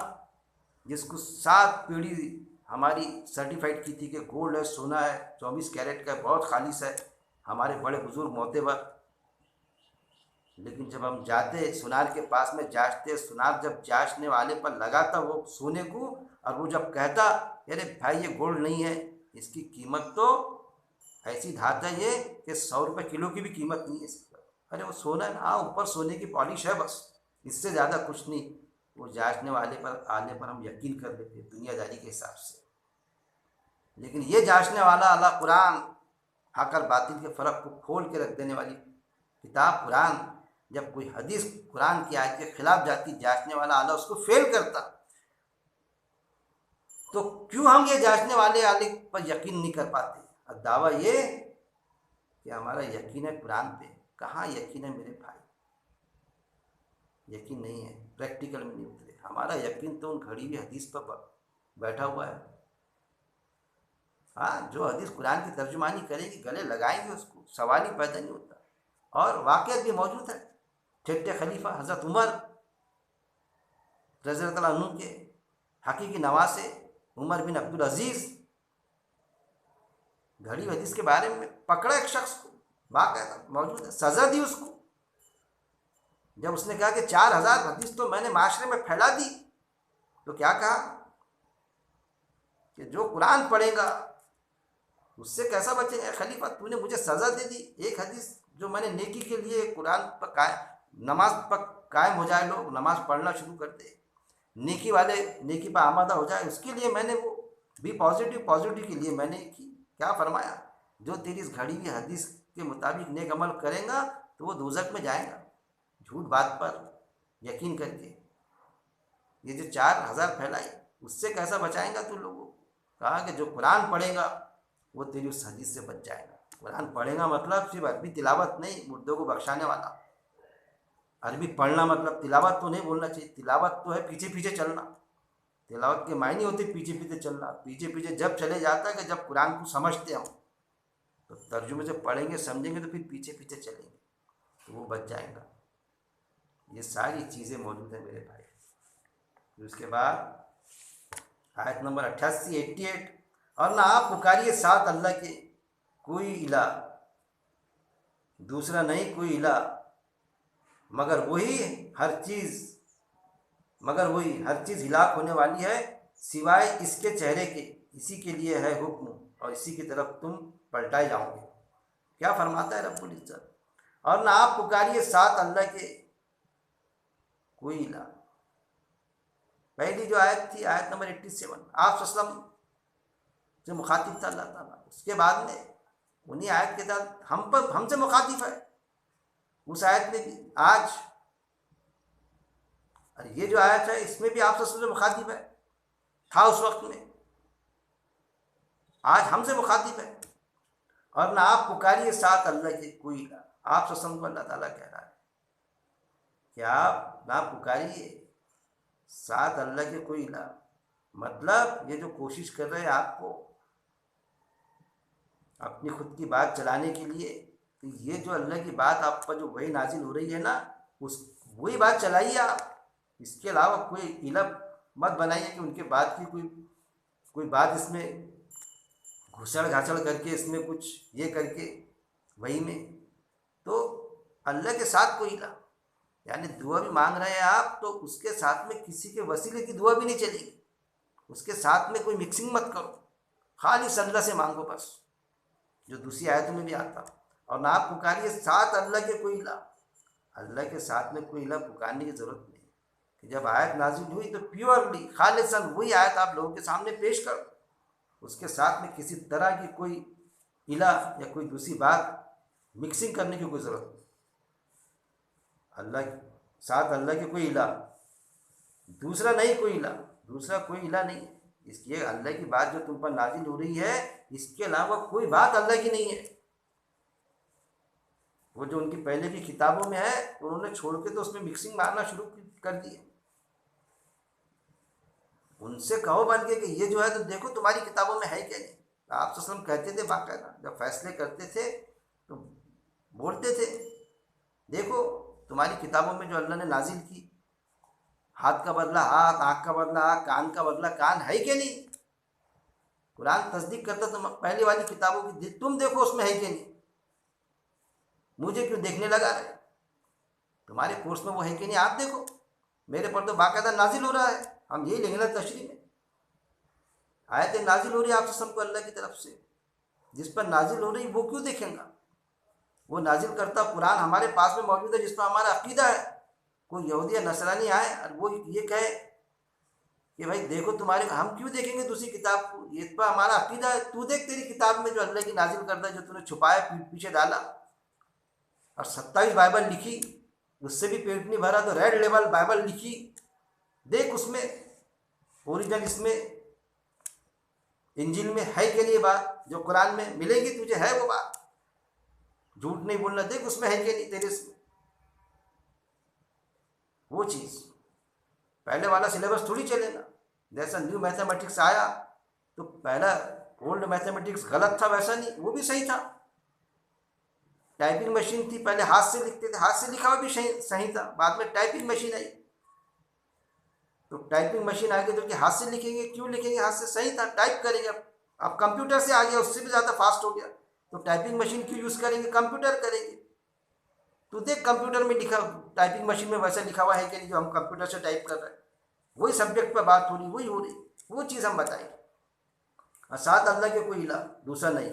जिसको 7 पीढ़ी हमारी सर्टिफाइड की थी कि गोल्ड है, सोना है, 24 कैरेट का, बहुत खालिश है, हमारे बड़े बुजुर्ग मोतेबर। लेकिन जब हम जाते सुनार के पास में जांचते, सुनार जब जांचने वाले पर लगाता वो सोने को, और वो जब कहता अरे भाई ये गोल्ड नहीं है, इसकी कीमत तो ऐसी धाता ये कि 100 रुपये किलो की भी कीमत नहीं है इसकी। अरे वो सोना है, हाँ ऊपर सोने की पॉलिश है बस, इससे ज़्यादा कुछ नहीं। वो जांचने वाले पर आने पर हम यकीन कर लेते दुनियादारी के हिसाब से। लेकिन ये जांचने वाला अल्लाह कुरान, हक और बातिल के फ़र्क को खोल के रख देने वाली किताब कुरान, जब कोई हदीस कुरान की आयत के खिलाफ जाती, जांचने वाला आला उसको फेल करता। तो क्यों हम ये जांचने वाले आले पर यकीन नहीं कर पाते? और दावा ये कि हमारा यकीन है कुरान पे। कहाँ यकीन है मेरे भाई? यकीन नहीं है, प्रैक्टिकल में नहीं उतरे। हमारा यकीन तो उन घड़ी हुई हदीस पर बैठा हुआ है। हाँ, जो हदीस कुरान की तर्जुमानी करेगी, गले लगाएंगे उसको, सवाल ही पैदा नहीं होता। और वाक़या भी मौजूद है। छठे खलीफा हज़रत उमर रज़ियल्लाहु अन्हु के हकीकी नवासे उमर बिन अब्दुल अजीज़, घड़ी हदीस के बारे में पकड़ा एक शख्स को, वाक़या मौजूद है, सज़ा दी उसको। जब उसने कहा कि 4000 हदीस तो मैंने माशरे में फैला दी, तो क्या कहा कि जो कुरान पढ़ेगा उससे कैसा बचेगा? खलीफा तूने मुझे सज़ा दे दी, एक हदीस जो मैंने नेकी के लिए कुरान पर नमाज पर कायम हो जाए, लोग नमाज पढ़ना शुरू कर दे, नेकी वाले नेकी पर आमादा हो जाए, उसके लिए मैंने वो भी पॉजिटिव के लिए मैंने की। क्या फरमाया? जो तेरी इस घड़ी की हदीस के मुताबिक नेक अमल करेगा तो वो दोज़ख में जाएगा, झूठ बात पर यकीन करके। ये जो 4000 फैलाई, उससे कैसा बचाएगा तू लोगों? कहा कि जो कुरान पढ़ेगा वो तेरी उस हदीस से बच जाएगा। कुरान पढ़ेगा मतलब सिर्फ अरबी तिलावत नहीं, मुर्दों को बख्शाने वाला। अरबी पढ़ना मतलब तिलावत तो नहीं बोलना चाहिए, तिलावत तो है पीछे पीछे चलना। तिलावत के मायने होते पीछे पीछे चलना। पीछे पीछे जब चले जाता है कि जब कुरान को समझते हम, तो तर्जुमे से पढ़ेंगे समझेंगे तो फिर पीछे पीछे चलेंगे, तो वो बच जाएगा। ये सारी चीज़ें मौजूद है मेरे भाई। फिर उसके बाद आयत नंबर 88 और ना आप पुकारिए साथ अल्लाह के कोई इला, दूसरा नहीं कोई इला, मगर वही हर चीज़ हिलाक होने वाली है सिवाय इसके चेहरे के, इसी के लिए है हुक्म और इसी की तरफ तुम पलटाए जाओगे। क्या फरमाता है रब्बुल इज्जत? और ना आप पुकारिए साथ अल्लाह के कोई इला। पहली जो आयत थी आयत नंबर 87, आप सल्लम से मुखातिब था अल्लाह ताला। उसके बाद में उन्हीं आयत के साथ हमसे मुखातिब है उस आयत में भी आज। और ये जो आयत है इसमें भी आप सल्लम से मुखातिब है, था उस वक्त में, आज हमसे मुखातिब है। और ना आप पुकारिए साथ अल्लाह के कोई इला। आप सल्लम को अल्लाह ताला कह रहा है कि आप ना पुकारिए साथ अल्लाह के कोई इला। मतलब ये जो कोशिश कर रहे हैं आपको अपनी खुद की बात चलाने के लिए, तो ये जो अल्लाह की बात आप पर जो वही नाजिल हो रही है ना, उस वही बात चलाइए आप। इसके अलावा कोई इलम मत बनाइए कि उनके बात की कोई बात इसमें घुसड़ घासड़ करके इसमें कुछ ये करके वही में। तो अल्लाह के साथ कोई इला, यानी दुआ भी मांग रहे हैं आप तो उसके साथ में किसी के वसीले की दुआ भी नहीं चलेगी, उसके साथ में कोई मिक्सिंग मत करो, खालिस अल्लाह से मांगो बस, जो दूसरी आयतों में भी आता। और ना आप पुकारिए साथ अल्लाह के कोई इला। अल्लाह के साथ में कोई इला पुकारने की ज़रूरत नहीं। कि जब आयत नाजिल हुई तो प्योरली खालिसन वही आयत आप लोगों के सामने पेश करो, उसके साथ में किसी तरह की कोई इला या कोई दूसरी बात मिक्सिंग करने की कोई ज़रूरत नहीं। अल्लाह साथ अल्लाह के कोई इला, दूसरा नहीं कोई इला, दूसरा कोई इला नहीं। इसलिए अल्लाह की बात जो तुम पर नाजिल हो रही है, इसके अलावा कोई बात अल्लाह की नहीं है। वो जो उनकी पहले की किताबों में है उन्होंने छोड़ के तो उसमें मिक्सिंग मारना शुरू कर दी है। उनसे कहो बन के कि ये जो है तो देखो तुम्हारी किताबों में है क्या नहीं। आप वसल्लम कहते थे बाकायदा, जब फैसले करते थे तो बोलते थे, देखो तुम्हारी किताबों में जो अल्लाह ने नाजिल की, हाथ का बदला हाथ, आँख का बदला आँख, कान का बदला कान, है क्या नहीं। कुरान तस्दीक करता तुम पहले वाली किताबों की, तुम देखो उसमें है क्या नहीं, मुझे क्यों देखने लगा रहे, तुम्हारे कोर्स में वो है कि नहीं आप देखो, मेरे पर तो बाकायदा नाजिल हो रहा है। हम यही लेंगे ना तशरीह में, आयतें नाजिल हो रही है आप सबको अल्लाह की तरफ से, जिस पर नाजिल हो रही वो क्यों देखेंगे। वो नाजिल करता कुरान हमारे पास में मौजूद है, जिस पर हमारा अकीदा है। कोई यहूदी या नसरानी आए और वो ये कहे कि भाई देखो तुम्हारे, हम क्यों देखेंगे दूसरी किताब को, ये पर हमारा अकीदा है। तू देख तेरी किताब में जो अल्लाह की नाजिल करता है, जो तूने छुपाया पीछे डाला, और 27 बाइबल लिखी, उससे भी पेट नहीं भरा तो रेड लेबल बाइबल लिखी, देख उसमें ओरिजिनल इसमें इंजिल में है कि नहीं बात, जो कुरान में मिलेगी तुझे है वो बात, झूठ नहीं बोलना, देख उसमें है कि नहीं तेरे से वो चीज़। पहले वाला सिलेबस थोड़ी चलेगा, जैसा न्यू मैथमेटिक्स आया तो पहला ओल्ड मैथमेटिक्स गलत था, वैसा नहीं, वो भी सही था। टाइपिंग मशीन थी, पहले हाथ से लिखते थे, हाथ से लिखा हुआ भी सही था, बाद में टाइपिंग मशीन आई तो टाइपिंग मशीन आ गई तो कि हाथ से लिखेंगे, क्यों लिखेंगे हाथ से, सही था टाइप करेंगे। अब कंप्यूटर से आ गया, उससे भी ज़्यादा फास्ट हो गया, तो टाइपिंग मशीन क्यों यूज़ करेंगे, कंप्यूटर करेंगे। तो देख कंप्यूटर में लिखा, टाइपिंग मशीन में वैसा लिखा हुआ है कि नहीं जो हम कंप्यूटर से टाइप कर रहे हैं, वही सब्जेक्ट पर बात हो रही, वही हो रही, वो चीज़ हम बताएंगे। और साथ अल्लाह के कोई इला दूसरा नहीं,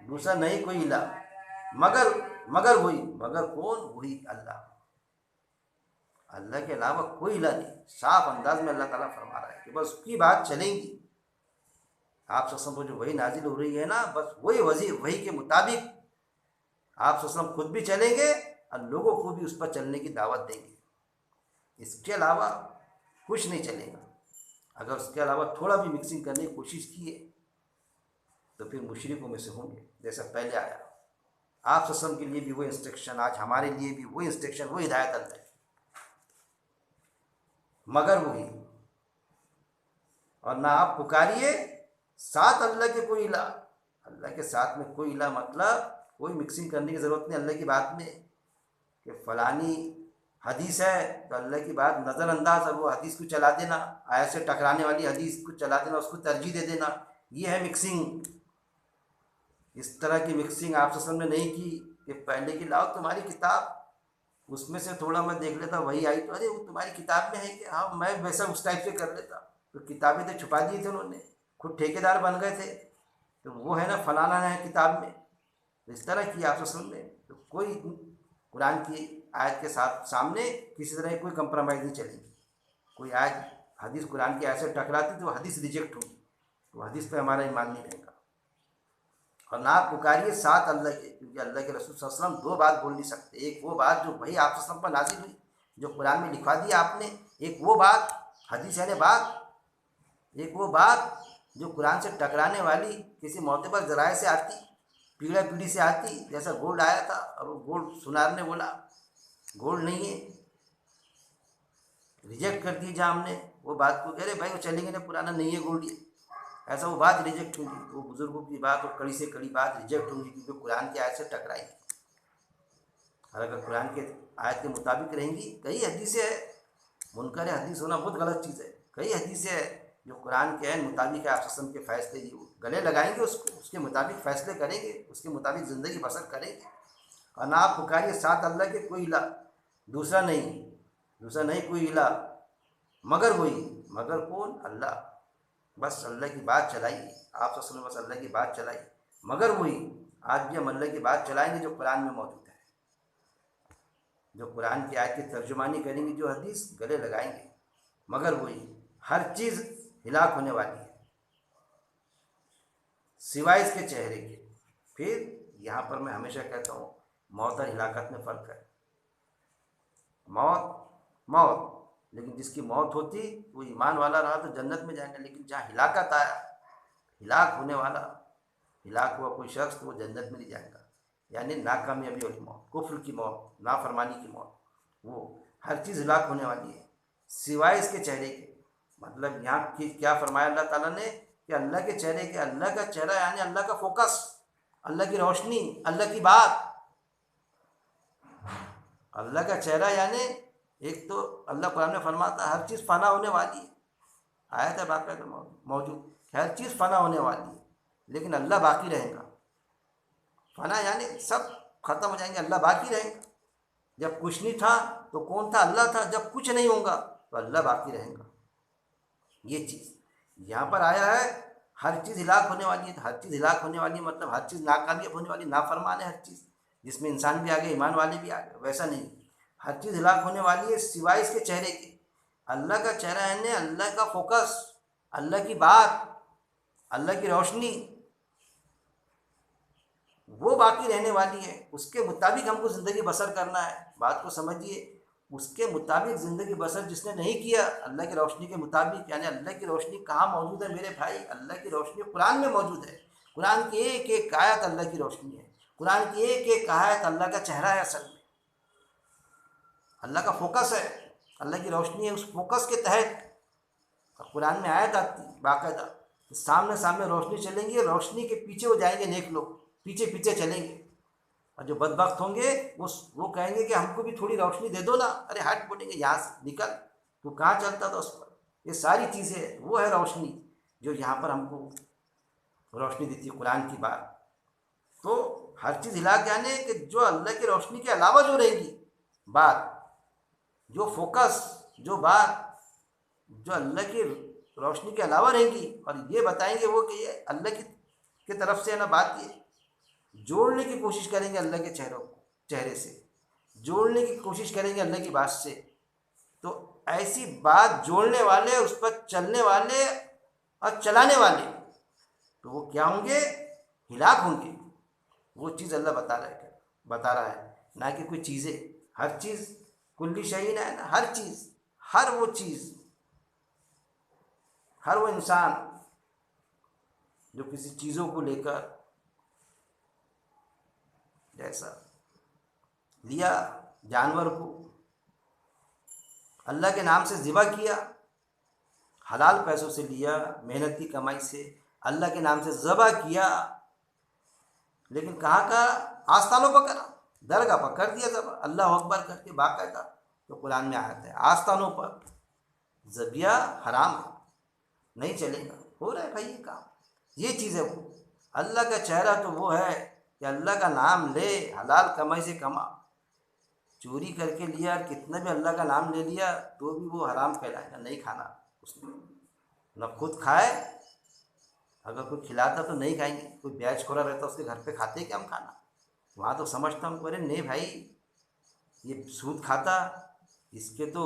दूसरा नहीं कोई इला, मगर वही, मगर कौन, वही अल्लाह, अल्लाह के अलावा कोई इला नहीं। साफ अंदाज में अल्लाह ताला फरमा रहा है कि बस उसकी बात चलेंगी। आप ससम जो वही नाजिल हो रही है ना, बस वही के मुताबिक आप ससम खुद भी चलेंगे और लोगों को भी उस पर चलने की दावत देंगे। इसके अलावा कुछ नहीं चलेगा। अगर उसके अलावा थोड़ा भी मिक्सिंग करने की कोशिश किए तो फिर मुशरिकों में से होंगे, जैसा पहले आया। आप ससम के लिए भी वो इंस्ट्रक्शन, आज हमारे लिए भी वो इंस्ट्रक्शन, वो हिदायत अल्लाह की, मगर वही। और ना आप पुकारिए साथ अल्लाह के कोई इला, अल्लाह के साथ में कोई इला मतलब कोई मिक्सिंग करने की ज़रूरत नहीं अल्लाह की बात में, कि फ़लानी हदीस है तो अल्लाह की बात नज़रअंदाज, और वो हदीस को चला देना, आयत से टकराने वाली हदीस को चला देना, उसको तरजीह दे देना, ये है मिक्सिंग। इस तरह की मिक्सिंग आप ससम ने नहीं की कि पहले की लाओ तुम्हारी किताब, उसमें से थोड़ा मैं देख लेता, वही आई तो अरे वो तुम्हारी किताब में है कि हाँ, मैं वैसा उस टाइप से कर लेता। तो किताबें तो छुपा दी थी उन्होंने, खुद ठेकेदार बन गए थे, तो वो है ना फलाना है किताब में। तो इस तरह की आप सुन लें तो कोई कुरान की आयत के साथ सामने किसी तरह की कोई कंप्रोमाइज़ नहीं चलेगी। कोई आयत हदीस कुरान की आयत से टकराती तो हदीस रिजेक्ट होगी, तो हदीस पे हमारा ईमान नहीं रहेगा। और ना आप पुकारिए साथ अल्लाह के, क्योंकि अल्लाह के रसूल सल्लल्लाहु अलैहि वसल्लम दो बात बोल नहीं सकते। एक वो बात जो वही आप वसल्लम पर नाजिल हुई, जो कुरान में लिखवा दिया आपने, एक वो बात हदीस यानी बात, एक वो बात जो कुरान से टकराने वाली किसी मोतबर ज़राए से आती, पीढ़ा पीढ़ी से आती, जैसा गोल्ड आया था और वो गोल्ड सुनार ने बोला गोल्ड नहीं है, रिजेक्ट कर दी जहाँ हमने वो बात को, कह रहे भाई वो चलेंगे ना, पुराना नहीं है गोल्ड ये, ऐसा वो बात रिजेक्ट होगी, वो बुजुर्गों की बात और कड़ी से कड़ी बात रिजेक्ट होगी, क्योंकि कुरान की आयत से टकराएगी। और अगर कुरान के आयत के मुताबिक रहेंगी, कई हदीसें है, मुनकर हदीस होना बहुत गलत चीज़ है, कई हदीसें है जो कुरान के हैं मुताबिक आप ससम के फ़ैसले गले लगाएंगे, उसको उसके मुताबिक फ़ैसले करेंगे, उसके मुताबिक ज़िंदगी बसर करेंगे। और ना आप पुकारिए साथ अल्लाह के कोई इला दूसरा नहीं कोई इला, मगर वही, मगर कौन, अल्लाह। बस अल्लाह की बात चलाइए, आप ससम बस अल्लाह की बात चलाइए, मगर वही। आज भी हम अल्लाह की बात चलाएंगे जो कुरान में मौजूद है, जो कुरान की आयत की तर्जुमानी करेंगे, जो हदीस गले लगाएंगे, मगर वही। हर चीज़ हिलाक होने वाली है सिवाय इसके चेहरे के। फिर यहाँ पर मैं हमेशा कहता हूँ मौत और हिलाकत में फ़र्क है। मौत, लेकिन जिसकी मौत होती वो ईमान वाला रहा तो जन्नत में जाएगा, लेकिन जहाँ हिलाकत आया, हिलाक होने वाला, हिलाक हुआ कोई शख्स, तो वो जन्नत में नहीं जाएगा, यानी नाकामयाबी वाली मौत, कुफ्र की मौत, नाफरमानी की मौत, वो हर चीज़ हिलाक होने वाली है सिवाय इसके चेहरे के। मतलब यहाँ की क्या फरमाया अल्लाह ताला ने कि अल्लाह के चेहरे के, अल्लाह का चेहरा यानी अल्लाह का फोकस, अल्लाह की रोशनी, अल्लाह की बात। अल्लाह का चेहरा यानी एक तो अल्लाह कुरान में फरमाता है हर चीज़ फ़ना होने वाली है, आयत है बाकायदा मौजूद, हर चीज़ फ़ना होने वाली है लेकिन अल्लाह बाकी रहेगा। फ़ना यानी सब ख़त्म हो जाएंगे, अल्लाह बाकी रहेगा। जब कुछ नहीं था तो कौन था? अल्लाह था। जब कुछ नहीं होगा तो अल्लाह बाकी रहेगा। ये चीज़ यहाँ पर आया है, हर चीज़ हिलाक होने वाली है। तो हर चीज़ हिलाक होने वाली है मतलब हर चीज़ नाकामयाब होने वाली, नाफरमान है हर चीज़, जिसमें इंसान भी आ गए, ईमान वाले भी आ गए, वैसा नहीं। हर चीज़ हिलाक होने वाली है सिवाय इसके चेहरे के। अल्लाह का चेहरा है अल्लाह का फोकस, अल्लाह की बात, अल्लाह की रोशनी, वो बाकी रहने वाली है। उसके मुताबिक हमको ज़िंदगी बसर करना है। बात को समझिए, उसके मुताबिक ज़िंदगी बसर जिसने नहीं किया अल्लाह की रोशनी के मुताबिक, यानी अल्लाह की रोशनी कहाँ मौजूद है मेरे भाई? अल्लाह की रोशनी कुरान में मौजूद है। कुरान की एक एक आयत अल्लाह की रोशनी है। कुरान की एक एक आयत अल्लाह का चेहरा है, असल में अल्लाह का फोकस है, अल्लाह की रोशनी है। उस फोकस के तहत कुरान में आयत आती बाकायदा, सामने सामने रोशनी चलेंगी, रोशनी के पीछे वो जाएंगे नेक लोग, पीछे पीछे चलेंगे। और जो बदबख्त होंगे वो कहेंगे कि हमको भी थोड़ी रोशनी दे दो ना। अरे हट, बोलेंगे यहाँ से निकल, तू कहाँ चलता था उस पर। ये सारी चीज़ें वो है रोशनी जो यहाँ पर हमको रोशनी देती है कुरान की बात। तो हर चीज़ हिला के आने कि जो अल्लाह की रोशनी के अलावा जो रहेगी बात, जो फोकस, जो बात जो अल्लाह की रोशनी के अलावा रहेंगी, और ये बताएंगे वो कि ये अल्लाह की तरफ से है ना बात, ये जोड़ने की कोशिश करेंगे अल्लाह के चेहरे से, जोड़ने की कोशिश करेंगे अल्लाह की बात से। तो ऐसी बात जोड़ने वाले, उस पर चलने वाले और चलाने वाले, तो वो क्या होंगे? हिलाक होंगे। वो चीज़ अल्लाह बता रहा है, ना कि कोई चीज़ें। हर चीज़ कुल्ली शहीन है ना, हर चीज़, हर वो चीज़, हर वो इंसान जो किसी चीज़ों को लेकर, जैसा लिया जानवर को अल्लाह के नाम से ज़िबा किया, हलाल पैसों से लिया, मेहनत की कमाई से अल्लाह के नाम से ज़बह किया, लेकिन कहाँ का? आस्थानों पर करा, दरगाह पर कर दिया ज़बह, अल्लाह अकबर करके बाकायदा। तो कुरान में आयत है आस्थानों पर ज़बिया हराम है, नहीं चलेगा। हो रहा है भाई ये काम, ये चीज़ है वो। अल्लाह का चेहरा तो वो है कि अल्लाह का नाम ले, हलाल कमाई से कमा। चोरी करके लिया, कितना भी अल्लाह का नाम ले लिया तो भी वो हराम कहलाएगा, नहीं खाना उसने। न खुद खाए, अगर कोई खिलाता तो नहीं खाएंगे, कोई ब्याज खोरा रहता उसके घर पे खाते क्या हम खाना? वहाँ तो समझता हूँ अरे नहीं भाई, ये सूद खाता, इसके तो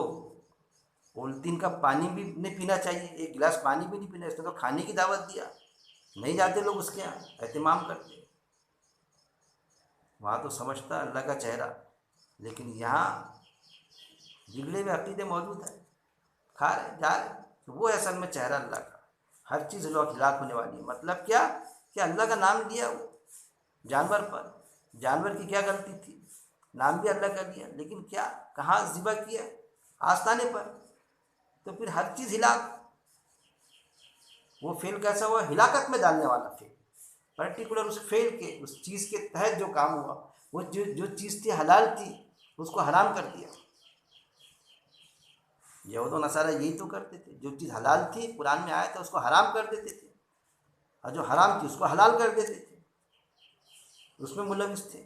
ओल्टीन का पानी भी नहीं पीना चाहिए, एक गिलास पानी भी नहीं पीना, इसने तो खाने की दावत दिया। नहीं जाते लोग उसके यहाँ, एहतमाम करते। वहाँ तो समझता अल्लाह का चेहरा, लेकिन यहाँ बिगड़े हुए अकीदे मौजूद है, खा रहे जा रहे। तो वो है असल में चेहरा अल्लाह का। हर चीज़ हिलाक होने वाली है। मतलब क्या कि अल्लाह का नाम लिया वो जानवर पर, जानवर की क्या गलती थी? नाम भी अल्लाह का लिया, लेकिन क्या, कहाँ ज़िबा किया? आस्थाने पर। तो फिर हर चीज़ हिलाक। वो फेल कैसा हुआ? हिलाकत में डालने वाला फेल। पर्टिकुलर उस फेल के, उस चीज़ के तहत जो काम हुआ, वो जो चीज़ थी हलाल थी उसको हराम कर दिया। यहूद व नसारा यही तो करते थे, जो चीज़ हलाल थी कुरान में आया था उसको हराम कर देते थे, और जो हराम थी उसको हलाल कर देते थे, उसमें मुलविस थे।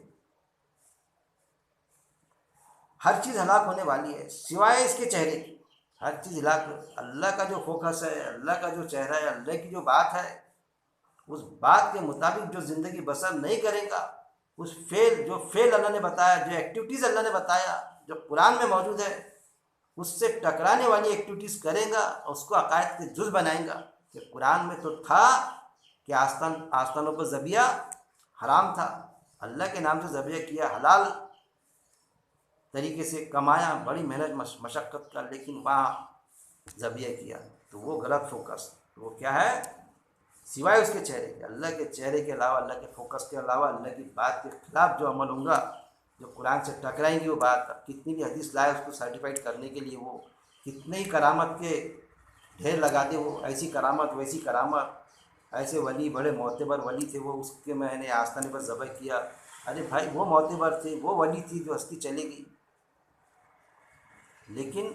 हर चीज़ हलाक होने वाली है सिवाय इसके चेहरे की। हर चीज़ हलाक। अल्लाह का जो फोकस है, अल्लाह का जो चेहरा है, अल्लाह की जो बात है, उस बात के मुताबिक जो ज़िंदगी बसर नहीं करेगा, उस जो फेल अल्लाह ने बताया, जो एक्टिविटीज़ अल्लाह ने बताया, जो कुरान में मौजूद है, उससे टकराने वाली एक्टिविटीज़ करेगा, उसको अकायद के जुज़ बनाएगा। कि कुरान में तो था कि आस्थानों पर ज़बिया हराम था, अल्लाह के नाम से ज़बिया किया, हलाल तरीके से कमाया, बड़ी मेहनत मशक्क़त का, लेकिन वहाँ ज़बिया किया, तो वो गलत फोकस। तो वो क्या है? सिवाय उसके चेहरे के, अल्लाह के चेहरे के अलावा, अल्लाह के फोकस के अलावा, अल्लाह की बात के खिलाफ जो अमल होगा, जो कुरान से टकराएंगी वो बात, कितनी भी हदीस लाए उसको सर्टिफाइड करने के लिए, वो कितने ही करामत के ढेर लगा दे, वो ऐसी करामत वैसी करामत, ऐसे वली बड़े मोतबर वली थे वो, उसके मैंने आस्थाने पर ज़बह किया। अरे भाई वो मोतबर थे, वो वली थी जो हस्ती चली गई, लेकिन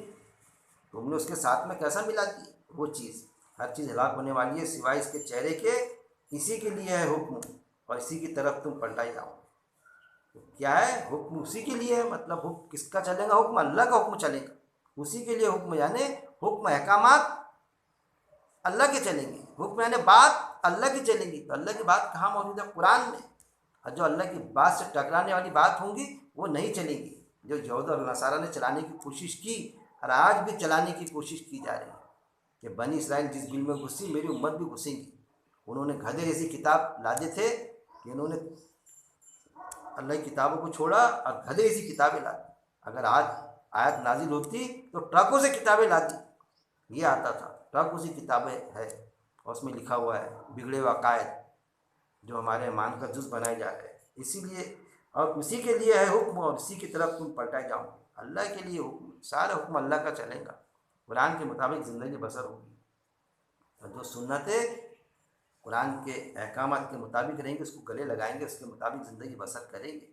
तुमने उसके साथ में कैसा मिला दी वो चीज़। हर चीज़ हलाक होने वाली है सिवाय इसके चेहरे के, इसी के लिए है हुक्म और इसी की तरफ तुम पलटाई जाओ। तो क्या है, हुक्म उसी के लिए है, मतलब हुक्म किसका चलेगा, हुक्म अल्लाह का हुक्म चलेगा, उसी के लिए हुक्म, यानी हुक्म अहकामात अल्लाह के चलेंगे, हुक्म यानी बात अल्लाह की चलेंगी। तो अल्लाह की बात कहाँ मौजूद है, कुरान में। और जो अल्लाह की बात से टकराने वाली बात होंगी वो नहीं चलेंगी, जो यहूद और नसारा ने चलाने की कोशिश की और आज भी चलाने की कोशिश की जा रही है कि बनी इसराइल जिस बिल में घुसी मेरी उम्मत भी घुसेंगी। उन्होंने गधे जैसी किताब लादे थे कि इन्होंने अल्लाह की किताबों को छोड़ा और गधे जैसी किताबें ला दी। अगर आज आयत नाजिल होती तो ट्रकों से किताबें लाती, ये आता था, ट्रकों से किताबें है और उसमें लिखा हुआ है बिगड़े अकायद जो हमारे ईमान का जुज़ बनाए जा रहे हैं। इसीलिए और उसी के लिए है हुक्म और इसी की तरफ तुम पलटाए जाओ। अल्लाह के लिए हुक्म, सारा हुक्म अल्लाह का चलेगा, कुरान के मुताबिक ज़िंदगी बसर होगी। और जो सुन्नतें कुरान के अहकामात के मुताबिक रहेंगे, उसको गले लगाएंगे, उसके मुताबिक ज़िंदगी बसर करेंगे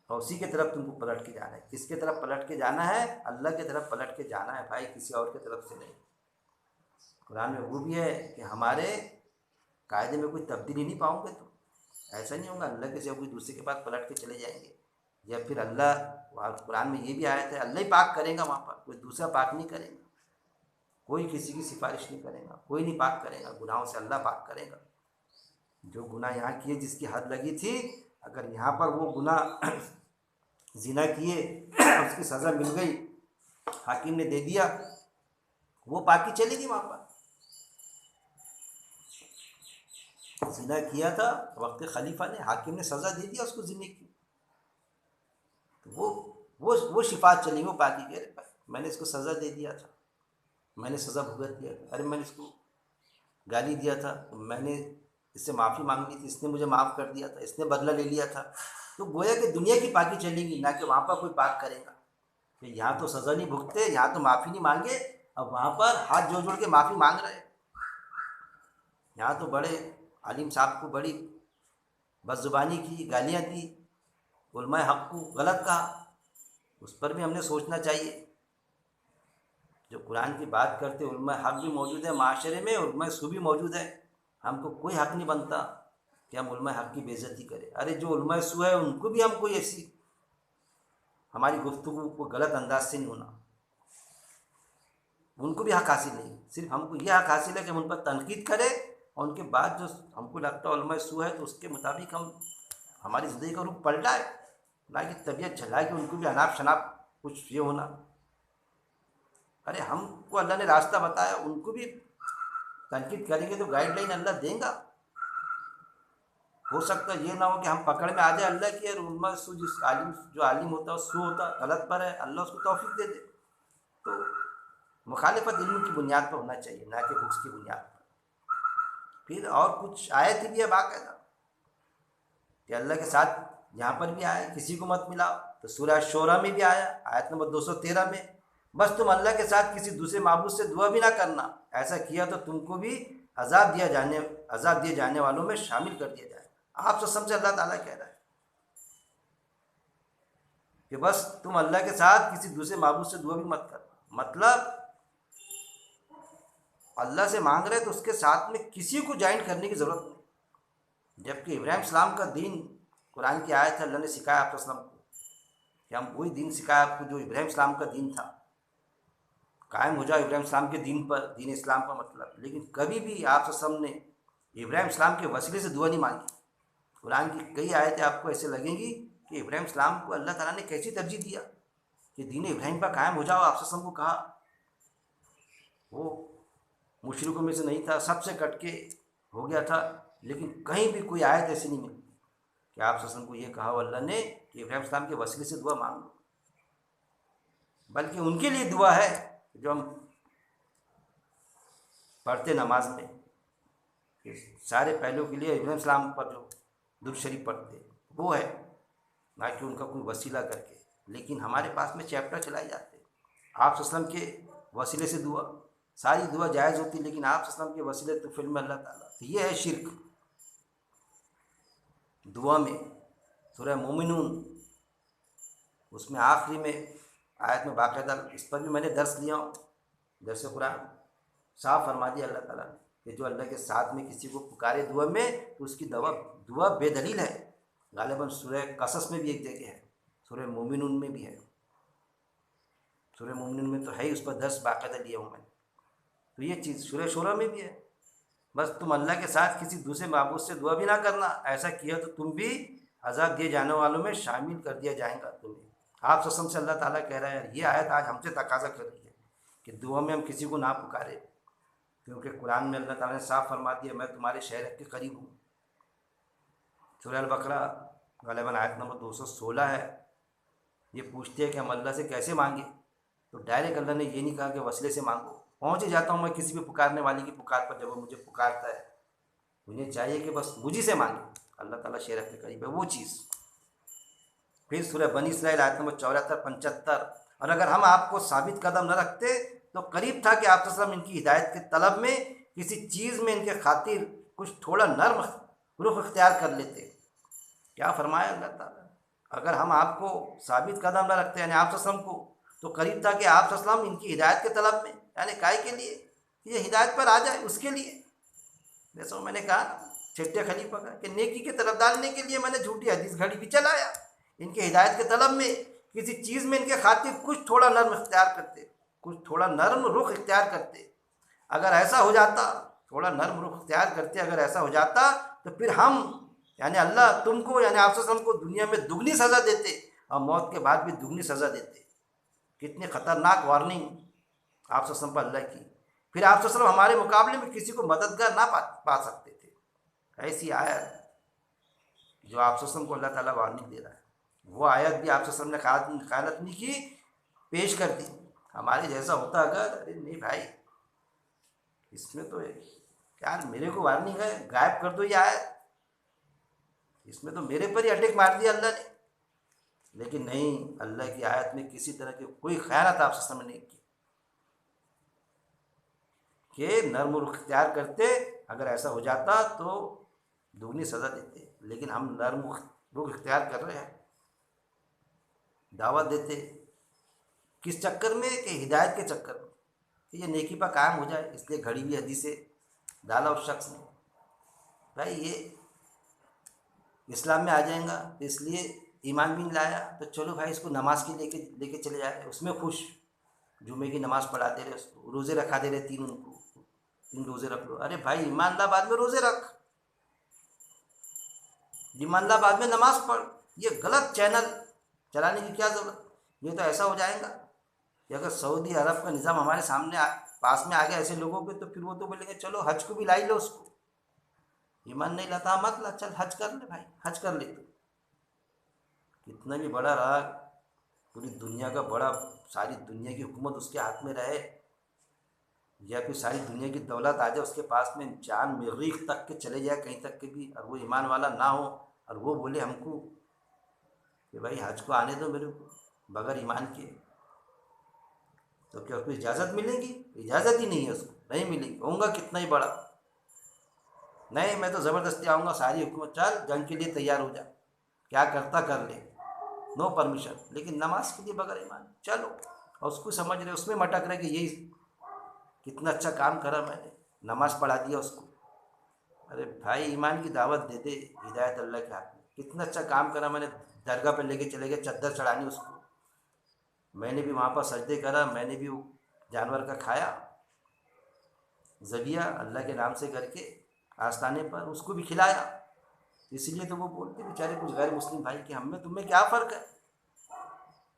और उसी की तरफ तुमको पलट के जाना है। किसके तरफ पलट के जाना है, अल्लाह की तरफ पलट के जाना है भाई, किसी और की तरफ से नहीं। कुरान में वो भी है कि हमारे कायदे में कोई तब्दीली नहीं पाओगे, तो ऐसा नहीं होगा अल्लाह के सिवा कोई दूसरे के पास पलट के चले जाएंगे, या फिर अल्लाह, वहाँ कुरान में ये भी आया था अल्लाह ही पाक करेगा, वहाँ पर कोई दूसरा पाक नहीं करेगा, कोई किसी की सिफारिश नहीं करेगा, कोई नहीं पाक करेगा, गुनाहों से अल्लाह पाक करेगा। जो गुनाह यहाँ किए, जिसकी हद लगी थी, अगर यहाँ पर वो गुनाह जिना किए उसकी सज़ा मिल गई, हाकिम ने दे दिया, वो पाकी चलेगी वहाँ पर। जिना किया था वक्त खलीफा ने, हाकिम ने सज़ा दे दिया उसको जिने की, तो वो शिफात चली, वो पाकी कह रहे मैंने इसको सज़ा दे दिया था, मैंने सज़ा भुगत दिया था, अरे मैंने इसको गाली दिया था, मैंने इससे माफ़ी मांग ली थी, इसने मुझे माफ़ कर दिया था, इसने बदला ले लिया था। तो गोया कि दुनिया की पाकी चलेगी, ना कि वहाँ पर कोई पाक करेगा कि यहाँ तो सज़ा नहीं भुगते, यहाँ तो माफ़ी नहीं मांगे, अब वहाँ पर हाथ जोड़ जोड़ के माफ़ी मांग रहे। यहाँ तो बड़े आलिम साहब को बड़ी बदजुबानी की, गालियाँ दी, उलमाए हक़ को गलत कहा, उस पर भी हमने सोचना चाहिए। जो कुरान की बात करते उलमाए हक़ भी मौजूद है माशरे में, उलमाए सू भी मौजूद है, हमको कोई हक़ नहीं बनता कि हम उलमाए हक़ की बेइज्जती करें। अरे जो उलमाए सू है उनको भी हम कोई ऐसी, हमारी गुफ्तगू को गलत अंदाज से नहीं होना, उनको भी हक़ हासिल नहीं, सिर्फ हमको यह हक़ हासिल है कि हम उन पर तनकीद करें और उनके बाद जो हमको लगता है उलमाए सू है तो उसके मुताबिक हम हमारी ज़िंदगी का रुख पलटाए, ना कि तबीयत झल्लाए कि उनको भी अनाप शनाप कुछ ये होना। अरे हमको अल्लाह ने रास्ता बताया, उनको भी तनकीद करेंगे तो गाइडलाइन अल्लाह देगा। हो सकता है ये ना हो कि हम पकड़ में आ जाए अल्लाह की, और उम्मा सू जिस आलिम, जो आलिम होता है सू होता गलत पर है, अल्लाह उसको तौफीक दे दे। तो मुखालिफत इल्म की बुनियाद पर होना चाहिए, ना कि बुक्स की बुनियाद पर। फिर और कुछ आयत भी है बाकायदा कि अल्लाह के साथ, यहाँ पर भी आया किसी को मत मिलाओ, तो सूरह शोरा में भी आया आयत नंबर 213 में, बस तुम अल्लाह के साथ किसी दूसरे माबूद से दुआ भी ना करना, ऐसा किया तो तुमको भी अजाब दिए जाने वालों में शामिल कर दिया जाए। आप सब समझे, अल्लाह ताला कह रहा है कि बस तुम अल्लाह के साथ किसी दूसरे माबूद से दुआ भी मत करना, मतलब अल्लाह से मांग रहे तो उसके साथ में किसी को ज्वाइन करने की ज़रूरत नहीं। जबकि इब्राहिम सलाम का दीन, कुरान की आयत है, अल्लाह ने सिखाया आप को कि हम वही दीन सिखाया आपको जो इब्राहिम सलाम का दीन था, कायम हो जाओ इब्राहिम सलाम के दीन पर, दीन इस्लाम पर मतलब। लेकिन कभी भी आप ने इब्राहिम सलाम के वसीले से दुआ नहीं मांगी। कुरान की कई आयतें आपको ऐसे लगेंगी कि इब्राहिम सलाम को अल्लाह ताला ने कैसी तरजीह दिया कि दीन इब्राहिम पर कायम हो जाओ, आप को कहा। वो मुशरिकों में से नहीं था, सबसे कट के हो गया था, लेकिन कहीं भी कोई आयत ऐसी नहीं मिलती कि आप को ये कहा अल्लाह ने कि इब्राहिम सलाम के वसीले से दुआ मांग लो। बल्कि उनके लिए दुआ है जो हम पढ़ते नमाज में, सारे पहलू के लिए इब्राहिम सलाम पर जो दुरूद शरीफ पढ़ते वो है, ना कि उनका कोई वसीला करके। लेकिन हमारे पास में चैप्टर चलाए जाते आप के वसीले से दुआ, सारी दुआ जायज़ होती, लेकिन आप वसल्लम के वसीले तो फिल्म में अल्लाह ताला, तो ये है शिरक दुआ में। सूरह मोमिनून उसमें आखिरी में आयत में बाकायदा इस पर भी मैंने दर्स लिया हूँ, दरस कुरान साफ फरमा दिया अल्लाह ताला ने कि जो अल्लाह के साथ में किसी को पुकारे दुआ में तो उसकी दुआ बेदलील है। गालिबन सूरह कसस में भी एक जगह है, सूरह मोमिनून में भी है। सूरह मोमिनून में तो है ही, उस पर दर्स बाकायदा लिया हूँ मैंने। तो ये चीज़ सूरह शूरा में भी है। बस तुम अल्लाह के साथ किसी दूसरे माबूद से दुआ भी ना करना, ऐसा किया तो तुम भी अज़ाब दिए जाने वालों में शामिल कर दिया जाएगा तुम्हें। आप कसम से अल्लाह ताला कह रहा है, ये आयत आज हमसे तकाजा कर रही है कि दुआ में हम किसी को ना पुकारे, क्योंकि कुरान में अल्लाह ताला ने साफ फरमा दिया मैं तुम्हारे शहर के करीब हूँ। सूरह अल बकरा गालिबन आयत नंबर 216 है। ये पूछते हैं कि हम अल्लाह से कैसे मांगे, तो डायरेक्ट अल्लाह ने ये नहीं कहा कि वसीले से मांगो। पहुँच ही जाता हूँ मैं किसी भी पुकारने वाले की पुकार पर, जब वो मुझे पुकारता है मुझे चाहिए कि बस मुझी से मांगे, अल्लाह ताला शहर के करीब है वो चीज़। फिर सूरह बनी इसराइल आयत नंबर 74-75, और अगर हम आपको साबित कदम न रखते तो करीब था कि आप वसल्लम इनकी हिदायत के तलब में किसी चीज़ में इनके खातिर कुछ थोड़ा नर्म रुख इख्तियार कर लेते। क्या फरमाया अल्लाह ताला, अगर हम आपको साबित कदम न रखते यानी आप वसल्लम को, तो करीब था कि आप वसल्लम इनकी हिदायत के तलब में, यानी काय के लिए, ये हिदायत पर आ जाए उसके लिए। जैसा मैंने कहा छठे खलीफा का कि नेकी की तरफ डालने के लिए मैंने झूठी हदीस घड़ी भी चलाया, इनके हिदायत के तलब में किसी चीज़ में इनके खातिर कुछ थोड़ा नर्म इख्तियार करते, कुछ थोड़ा नर्म रुख इख्तियार करते। अगर ऐसा हो जाता, थोड़ा नर्म रुख इख्तियार करते, अगर ऐसा हो जाता तो फिर हम यानी अल्लाह तुमको यानी आप को दुनिया में दुगनी सज़ा देते और मौत के बाद भी दुगनी सज़ा देते। कितनी ख़तरनाक वार्निंग आप पर अल्लाह की। फिर आप हमारे मुकाबले में किसी को मददगार ना पा सकते थे। ऐसी आयत जो आप को अल्लाह ताला वार्निंग दे रहा है, वो आयत भी आप ने ख़यानत नहीं की, पेश कर दी। हमारे जैसा होता अगर, अरे नहीं भाई इसमें तो यार मेरे को वार्निंग है, गायब कर दो ये आयत, इसमें तो मेरे पर ही अटैक मार दिया अल्लाह ने। लेकिन नहीं, अल्लाह की आयत में किसी तरह की कोई ख़यानत आप ने नहीं की कि नर्म रुख इख्तियार करते, अगर ऐसा हो जाता तो दुगनी सज़ा देते। लेकिन हम नर्म रुख इख्तियार कर रहे हैं, दावत देते किस चक्कर में कि हिदायत के चक्कर में कि ये नेकी पर कायम हो जाए, इसलिए घड़ी हुई हदीसें डाला उस शख्स ने। भाई ये इस्लाम में आ जाएगा तो इसलिए ईमान भी नहीं लाया, तो चलो भाई इसको नमाज की लेके चले जाए, उसमें खुश, जुमे की नमाज़ पढ़ा दे रहे, उसको रोज़े रखा दे रहे, 3 रोज़े रख लो। अरे भाई ईमान ला बाद में रोज़े रख, ईमान ला बाद में नमाज़ पढ़, ये गलत चैनल चलाने की क्या ज़रूरत। ये तो ऐसा हो जाएगा कि अगर सऊदी अरब का निज़ाम हमारे सामने पास में आ गया ऐसे लोगों पे, तो फिर वो तो बोलेंगे चलो हज को भी ला ही लो, उसको ईमान नहीं लाता मत ला, चल हज कर ले भाई, हज कर ले। तो कितना भी बड़ा रहा, पूरी दुनिया का बड़ा, सारी दुनिया की हुकूमत उसके हाथ में रहे, या फिर सारी दुनिया की दौलत आ जाए उसके पास में, जान मरीख तक के चले जाए कहीं तक के भी, और वो ईमान वाला ना हो, और वो बोले हमको कि भाई हज को आने दो मेरे को बगैर ईमान के, तो क्या उसको इजाज़त मिलेगी? इजाज़त ही नहीं है, उसको नहीं मिलेगी। होऊंगा कितना ही बड़ा, नहीं मैं तो ज़बरदस्ती आऊँगा, सारी हुकूमत चल जंग के लिए तैयार हो जा, क्या करता कर ले, नो परमिशन। लेकिन नमाज के लिए बगैर ईमान चलो, और उसको समझ रहे, उसमें मटक रहे कि यही कितना अच्छा काम करा मैंने, नमाज पढ़ा दिया उसको। अरे भाई ईमान की दावत दे दे, हिदायत अल्लाह के हाथ में। कितना अच्छा काम करा मैंने, दरगाह पर लेके चले गए चद्दर चढ़ानी उसको, मैंने भी वहाँ पर सजदे करा, मैंने भी वो जानवर का खाया ज़बिया अल्लाह के नाम से करके आस्ताने पर, उसको भी खिलाया। इसलिए तो वो बोलते बेचारे कुछ गैर मुस्लिम भाई कि हम में तुम्हें क्या फ़र्क है,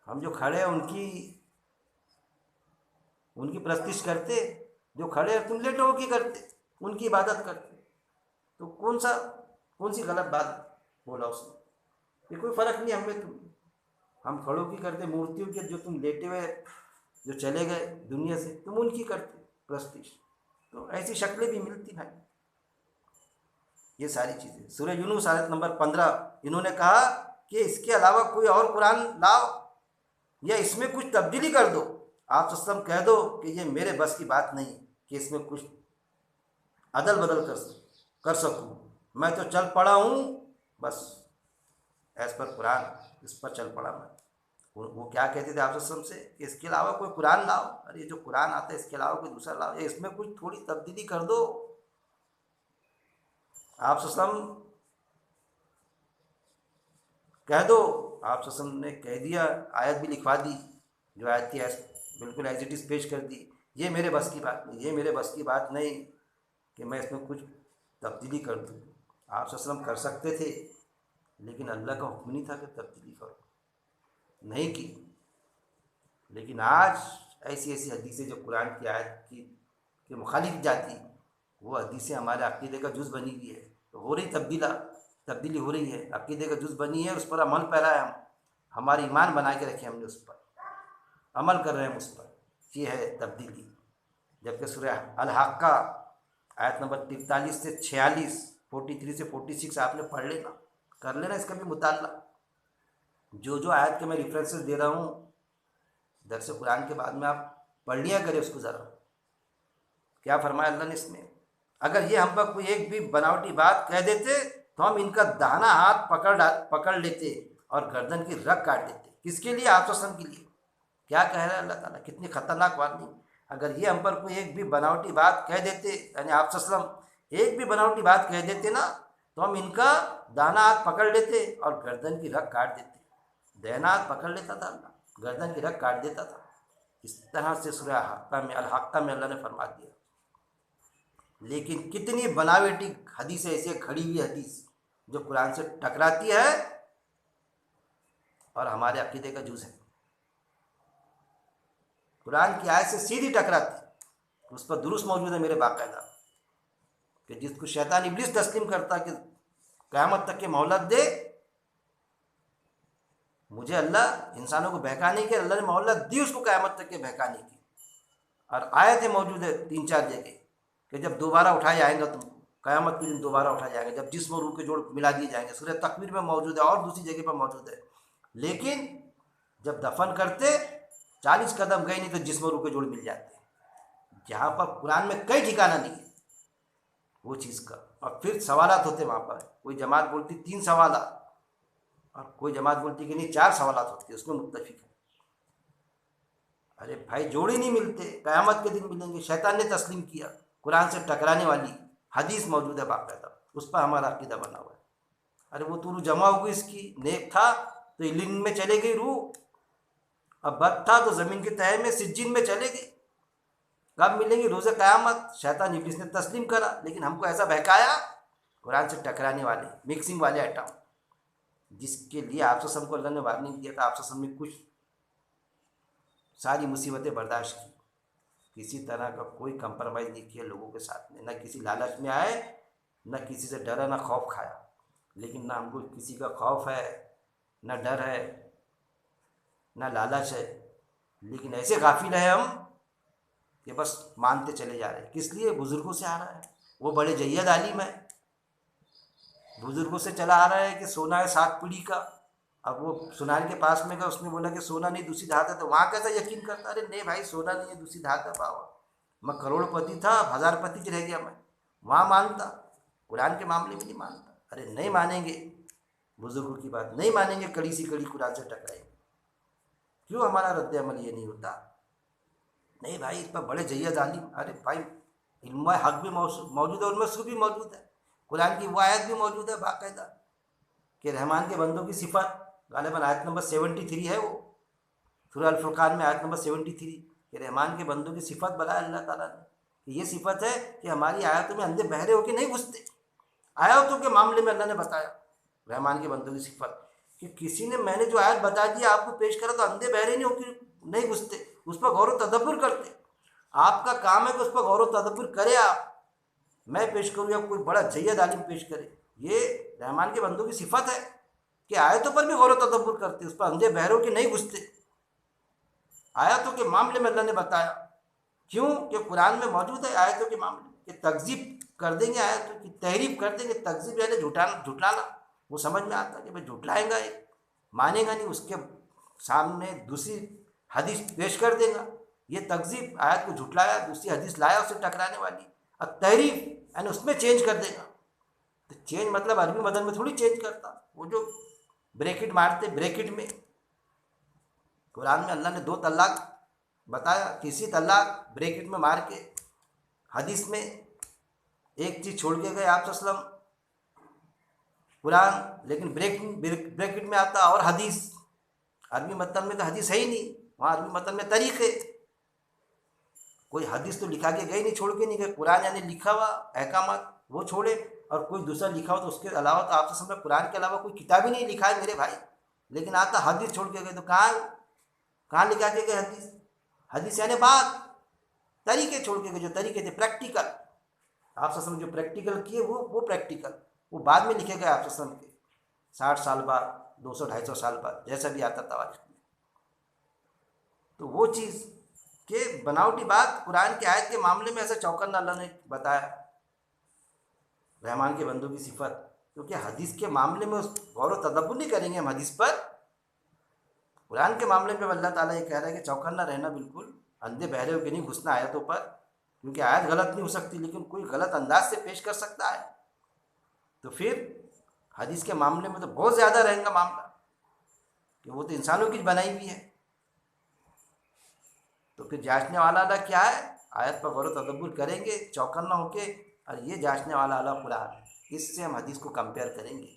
हम जो खड़े हैं उनकी प्रस्तिश करते, जो खड़े हैं तुम लेटो की करते, उनकी इबादत करते, तो कौन सी गलत बात बोला उसने। ये कोई फ़र्क नहीं हमें तुम, हम खड़ों की करते, मूर्तियों के जो तुम लेटे हुए जो चले गए दुनिया से, तुम उनकी करते प्रस्तिश। तो ऐसी शक्लें भी मिलती भाई, ये सारी चीज़ें। सूरह यूनुस आयत नंबर 15, इन्होंने कहा कि इसके अलावा कोई और कुरान लाओ या इसमें कुछ तब्दीली कर दो। आप सस्लम कह दो कि ये मेरे बस की बात नहीं, कि इसमें कुछ अदल बदल कर सकूँ। मैं तो चल पड़ा हूँ बस एज़ पर कुरान, इस पर चल पड़ा मैं। वो क्या कहते थे आप से कि इसके अलावा कोई कुरान लाओ। अरे ये जो कुरान आता है इसके अलावा कोई दूसरा लाओ, या इसमें कुछ थोड़ी तब्दीली कर दो। आप कह दो। आप ने कह दिया, आयत भी लिखवा दी, जो आयत थी बिल्कुल एज इट इज़ पेश कर दी। ये मेरे बस की बात नहीं, ये मेरे बस की बात नहीं कि मैं इसमें कुछ तब्दीली कर दूँ। आप कर सकते थे, लेकिन अल्लाह का हुक्म नहीं था कि तब्दीली करो, नहीं की। लेकिन आज ऐसी ऐसी हदीसें जो कुरान की आयत की मुखालिफ जाती, वो हदीसें हमारे अक़ीदे का जुज़ बनी हुई है। तो हो रही तब्दीली हो रही है, अक़ीदे का जुज़ बनी है, उस पर अमल पैरा है। हम हमारी ईमान बना के रखे हमने, उस पर अमल कर रहे हैं, उस पर। ये है तब्दीली। जबकि सूरह अल-हक़्क़ा आयत नंबर 43 से 46, 43 से 46 आपने पढ़ लेना, कर लेना इसका भी मुताला। जो आयत के मैं रेफरेंसेस दे रहा हूँ दरस कुरान के बाद में, आप पढ़ लिया करें उसको ज़रा। क्या फरमाया अल्लाह ने इसमें? अगर ये हम पर कोई एक भी बनावटी बात कह देते तो हम इनका दाहिना हाथ पकड़ लेते और गर्दन की रग काट देते। किसके लिए? आप के लिए। क्या कह रहा है अल्लाह ताला? कितनी खतरनाक वार्निंग। अगर ये हम पर कोई एक भी बनावटी बात कह देते, यानी आप एक भी बनावटी बात कह देते ना, तो हम इनका दाहिना हाथ पकड़ लेते और गर्दन की रग काट देते। दाहिना हाथ पकड़ लेता था अल्लाह, गर्दन की रग काट देता था। इस तरह से सूरह अल-हक़्क़ा में अल्लाह ने फरमा दिया। लेकिन कितनी बनावटी हदीस ऐसी खड़ी हुई हदीस जो कुरान से टकराती है और हमारे अक़ीदे का जुज़ है। कुरान की आयत से सीधी टकराती, उस पर दुरुस्त मौजूद है मेरे बाकायदा, कि जिसको शैतान इब्लीस तस्लीम करता कि क़यामत तक के मोहलत दे, मुझे अल्लाह इंसानों को बहकाने की, अल्लाह ने मोहलत दी उसको क़यामत तक के बहकाने की। और आयतें मौजूद है 3-4 जगह कि जब दोबारा उठाया जाएगा, तुम क़यामत के दिन दोबारा उठाया जाएगा, जब जिस्म और रूह के जोड़ मिला दिए जाएंगे। सूरह तकवीर में मौजूद है और दूसरी जगह पर मौजूद है। लेकिन जब दफन करते 40 कदम गए नहीं तो जिस्म और रूह के जोड़ मिल जाते, जहाँ पर कुरान में कई ठिकाना नहीं है वो चीज़ का। और फिर सवालात होते वहाँ पर, कोई जमात बोलती 3 सवालात और कोई जमात बोलती कि नहीं 4 सवालात होती है, उसमें मुत्तफिक है। अरे भाई, जोड़ ही नहीं मिलते, क़यामत के दिन मिलेंगे। शैतान ने तस्लीम किया, कुरान से टकराने वाली हदीस मौजूद है बाकायदा, उस पर हमारा अक़ीदा बना हुआ है। अरे वो तो रूह जमा होगी इसकी, नेक था तो इल्लीन में चले गई रूह, अब बद था तो ज़मीन के तहे में सिज्जीन में चले गई। कब मिलेंगी? रोज़े क़यामत। शैतान इब्लीस ने तस्लीम करा, लेकिन हमको ऐसा बहकाया, कुरान से टकराने वाले मिक्सिंग वाले आइटम, जिसके लिए आप सबको अल्लाह ने वार्निंग दिया था। आप सब ने कुछ सारी मुसीबतें बर्दाश्त की, किसी तरह का कोई कंप्रोमाइज़ नहीं किया लोगों के साथ में, न किसी लालच में आए, न किसी से डरा, न खौफ खाया। लेकिन ना हमको किसी का खौफ है, न डर है, न लालच है। लेकिन ऐसे गाफिल है हम कि बस मानते चले जा रहे हैं। किस लिए? बुज़ुर्गों से आ रहा है, वो बड़े जय्यद आलिम है, बुज़ुर्गों से चला आ रहा है कि सोना है 7 पीढ़ी का। अब वो सुनार के पास में गया, उसने बोला कि सोना नहीं दूसरी धात है, तो वहाँ कैसा यकीन करता? अरे नहीं भाई, सोना नहीं है दूसरी धात है बाबा, मैं करोड़पति था, हज़ारपति रह गया मैं, वहाँ मानता, कुरान के मामले में नहीं मानता। अरे नहीं मानेंगे, बुज़ुर्गों की बात नहीं मानेंगे, कड़ी सी कड़ी कुरान से टकराएंगे। क्यों हमारा रद्द अमल ये नहीं होता? नहीं भाई, इस पर बड़े जय्यद आलिम। अरे भाई, इल्म हक भी मौजूद है, उनमें सू भी मौजूद है, कुरान की वो आयत भी मौजूद है बाकायदा कि रहमान के बंदों की सिफत, गालिबन आयत नंबर 73 है वो, सूरह अल फुरकान में आयत नंबर 73, कि रहमान के बंदों की सिफत बनाया अल्लाह ताला ने, कि ये सिफत है कि हमारी आयतों में अंधे बहरे होकर नहीं घुसते। आयतों के मामले में अल्लाह ने बताया रहमान के बंदों की सिफत कि किसी ने, मैंने जो आयत बता दी आपको पेश करा, तो अंधे बहरे नहीं घुसते, उस पर गौर तदब्बुर करते। आपका काम है कि उस पर गौर तदब्बुर करे आप, मैं पेश करूँ या कोई बड़ा जय्यद आलिम पेश करे। ये रहमान के बंदों की सिफत है कि आयतों पर भी गौर तदब्बुर करते, उस पर अंधे बहरों के नहीं घुसते। आयतों के मामले में अल्लाह ने बताया, क्यों कि कुरान में मौजूद है आयतों के मामले में कि तकज़ीब कर देंगे, आयतों की तहरीफ कर देंगे। तकज़ीब यानी झुटलाना, वो समझ में आता है कि भाई झुटलाएगा, ये मानेगा नहीं, उसके सामने दूसरी हदीस पेश कर देगा। ये तकज़ीब, आयत को झुटलाया, दूसरी हदीस लाया उससे टकराने वाली, और तहरीफ यानी उसमें चेंज कर देगा। तो चेंज मतलब अरबी मदन में थोड़ी चेंज करता, वो जो ब्रैकेट मारते ब्रैकेट में। कुरान में अल्लाह ने 2 तलाक बताया, तीसरी तलाक ब्रैकेट में मार के। हदीस में एक चीज़ छोड़ के गए आप सल्लम, कुरान, लेकिन ब्रैकेट में आता और हदीस। अरबी मतन में तो हदीस है ही नहीं, वहाँ अरबी मतन में तरीक़े, कोई हदीस तो लिखा के गए नहीं, छोड़ के नहीं गए। कुरान यानी लिखा हुआ अहकामात वो छोड़े, और कोई दूसरा लिखा हो तो उसके अलावा तो आपसे समय कुरान के अलावा कोई किताब ही नहीं लिखा है मेरे भाई, लेकिन आता हदीस छोड़ के गए। तो कहाँ लिखा के गए हदीस? हदीस यानी बात, तरीके छोड़ के गए, जो तरीके थे प्रैक्टिकल, आप समय जो प्रैक्टिकल किए वो प्रैक्टिकल वो बाद में लिखे गए आप समय के 60 साल बाद, 200-250 साल बाद, जैसा भी आता तारीख में। तो वो चीज़ के बनावटी बात कुरान की आयत के मामले में ऐसा चौकन्ना अल्लाह ने बताया, रहमान के बंदों की सिफत। क्योंकि हदीस के मामले में उस गौर तदब्बुर नहीं करेंगे हम हदीस पर, कुरान के मामले में अल्लाह ताला ये कह रहा है कि चौकन्ना रहना, बिल्कुल अंधे बहरे होकर नहीं घुसना आयतों पर, क्योंकि आयत गलत नहीं हो सकती लेकिन कोई गलत अंदाज से पेश कर सकता है। तो फिर हदीस के मामले में तो बहुत ज़्यादा रहेगा मामला, कि वो तो इंसानों की बनाई हुई है। तो फिर जांचने वाला अल्लाह क्या है? आयत पर गौर तदब्बुर करेंगे चौकन्ना होके, और ये जांचने वाला अल्लाह कुरान, इससे हम हदीस को कंपेयर करेंगे।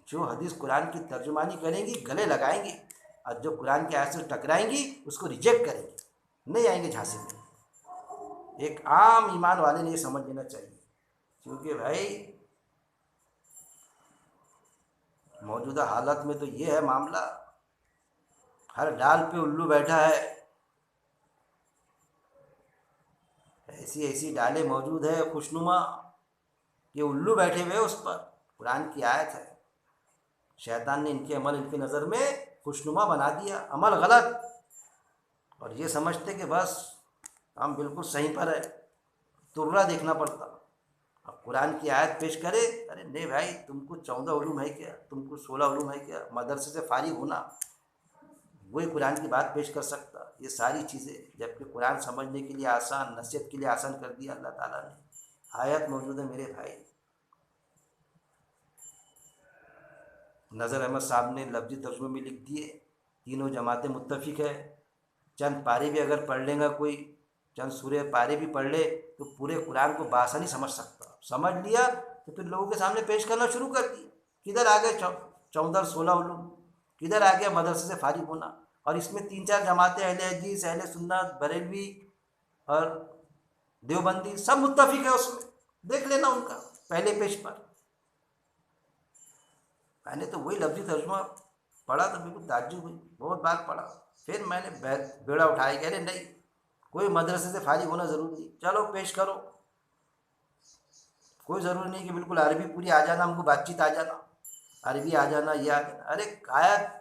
जो हदीस कुरान की तर्जुमानी करेंगी गले लगाएंगे, और जो कुरान की आयत से टकराएंगी उसको रिजेक्ट करेंगे, नहीं आएंगे झांसे में। एक आम ईमान वाले ने ये समझ लेना चाहिए, क्योंकि भाई मौजूदा हालत में तो ये है मामला, हर डाल पे उल्लू बैठा है, ऐसी ऐसी डालें मौजूद है खुशनुमा, ये उल्लू बैठे हुए उस पर। कुरान की आयत है, शैतान ने इनके अमल इनकी नज़र में खुशनुमा बना दिया, अमल गलत, और ये समझते कि बस हम बिल्कुल सही पर है, तुर्रा देखना पड़ता। अब कुरान की आयत पेश करे, अरे नहीं भाई, तुमको 14 उलूम है क्या, तुमको 16 उलूम है क्या, मदरसे से फारिग होना, वही कुरान की बात पेश कर सकता। ये सारी चीज़ें, जबकि कुरान समझने के लिए आसान, नसीहत के लिए आसान कर दिया अल्लाह ताला ने। आयत मौजूद है मेरे भाई, नज़र अहमद साहब ने लफ्ज़ी तर्जुमे में लिख दिए, तीनों जमातें मुत्तफिक है। चंद पारे भी अगर पढ़ लेगा कोई, चंद सूरे पारे भी पढ़ ले, तो पूरे कुरान को बासानी समझ सकता। समझ लिया तो फिर लोगों के सामने पेश करना शुरू कर दिया, किधर आ गए 14-16 उलूम, किधर आ गया मदरसे से फारिग होना। और इसमें 3-4 जमातें, अहले हदीस, अहले सुन्नत, बरेलवी और देवबंदी, सब मुत्तफिक है उसमें, देख लेना उनका पहले पेज पर। मैंने तो वही लफ्ज़ी तर्जुमा पढ़ा तो बिल्कुल ताज्जुब हुई, बहुत बार पढ़ा। फिर मैंने बेड़ा उठाया, कह रहे नहीं, कोई मदरसे से फारिग होना ज़रूरी नहीं, चलो पेश करो, कोई ज़रूरी नहीं कि बिल्कुल अरबी पूरी आ जाना, हमको बातचीत आ जाना, अरबी आ जाना, ये आ जाना। अरे आयत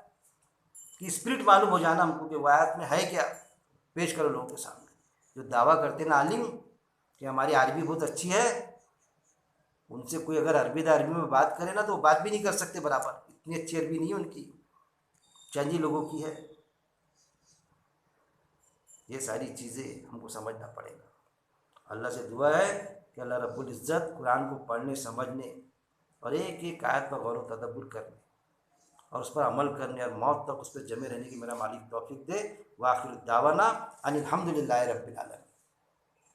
की स्पिरिट मालूम हो जाना हमको कि वो आयत में है क्या, पेश करो लोगों के सामने। जो दावा करते ना आलिम कि हमारी अरबी बहुत अच्छी है, उनसे कोई अगर अरबी में बात करे ना तो वो बात भी नहीं कर सकते बराबर, इतनी अच्छी अरबी नहीं है उनकी, चंद ही लोगों की है। ये सारी चीज़ें हमको समझना पड़ेगा। अल्लाह से दुआ है कि अल्लाह रब्बुल इज़्ज़त कुरान को पढ़ने, समझने और एक एक आयत पर गौर तदब्बुर करने और उस पर अमल करने और मौत तक उस पर जमे रहने की मेरा मालिक तौफीक दे। व आखिर दावाना अनिल हम्दुलिल्लाहि रब्बिल आलमीन।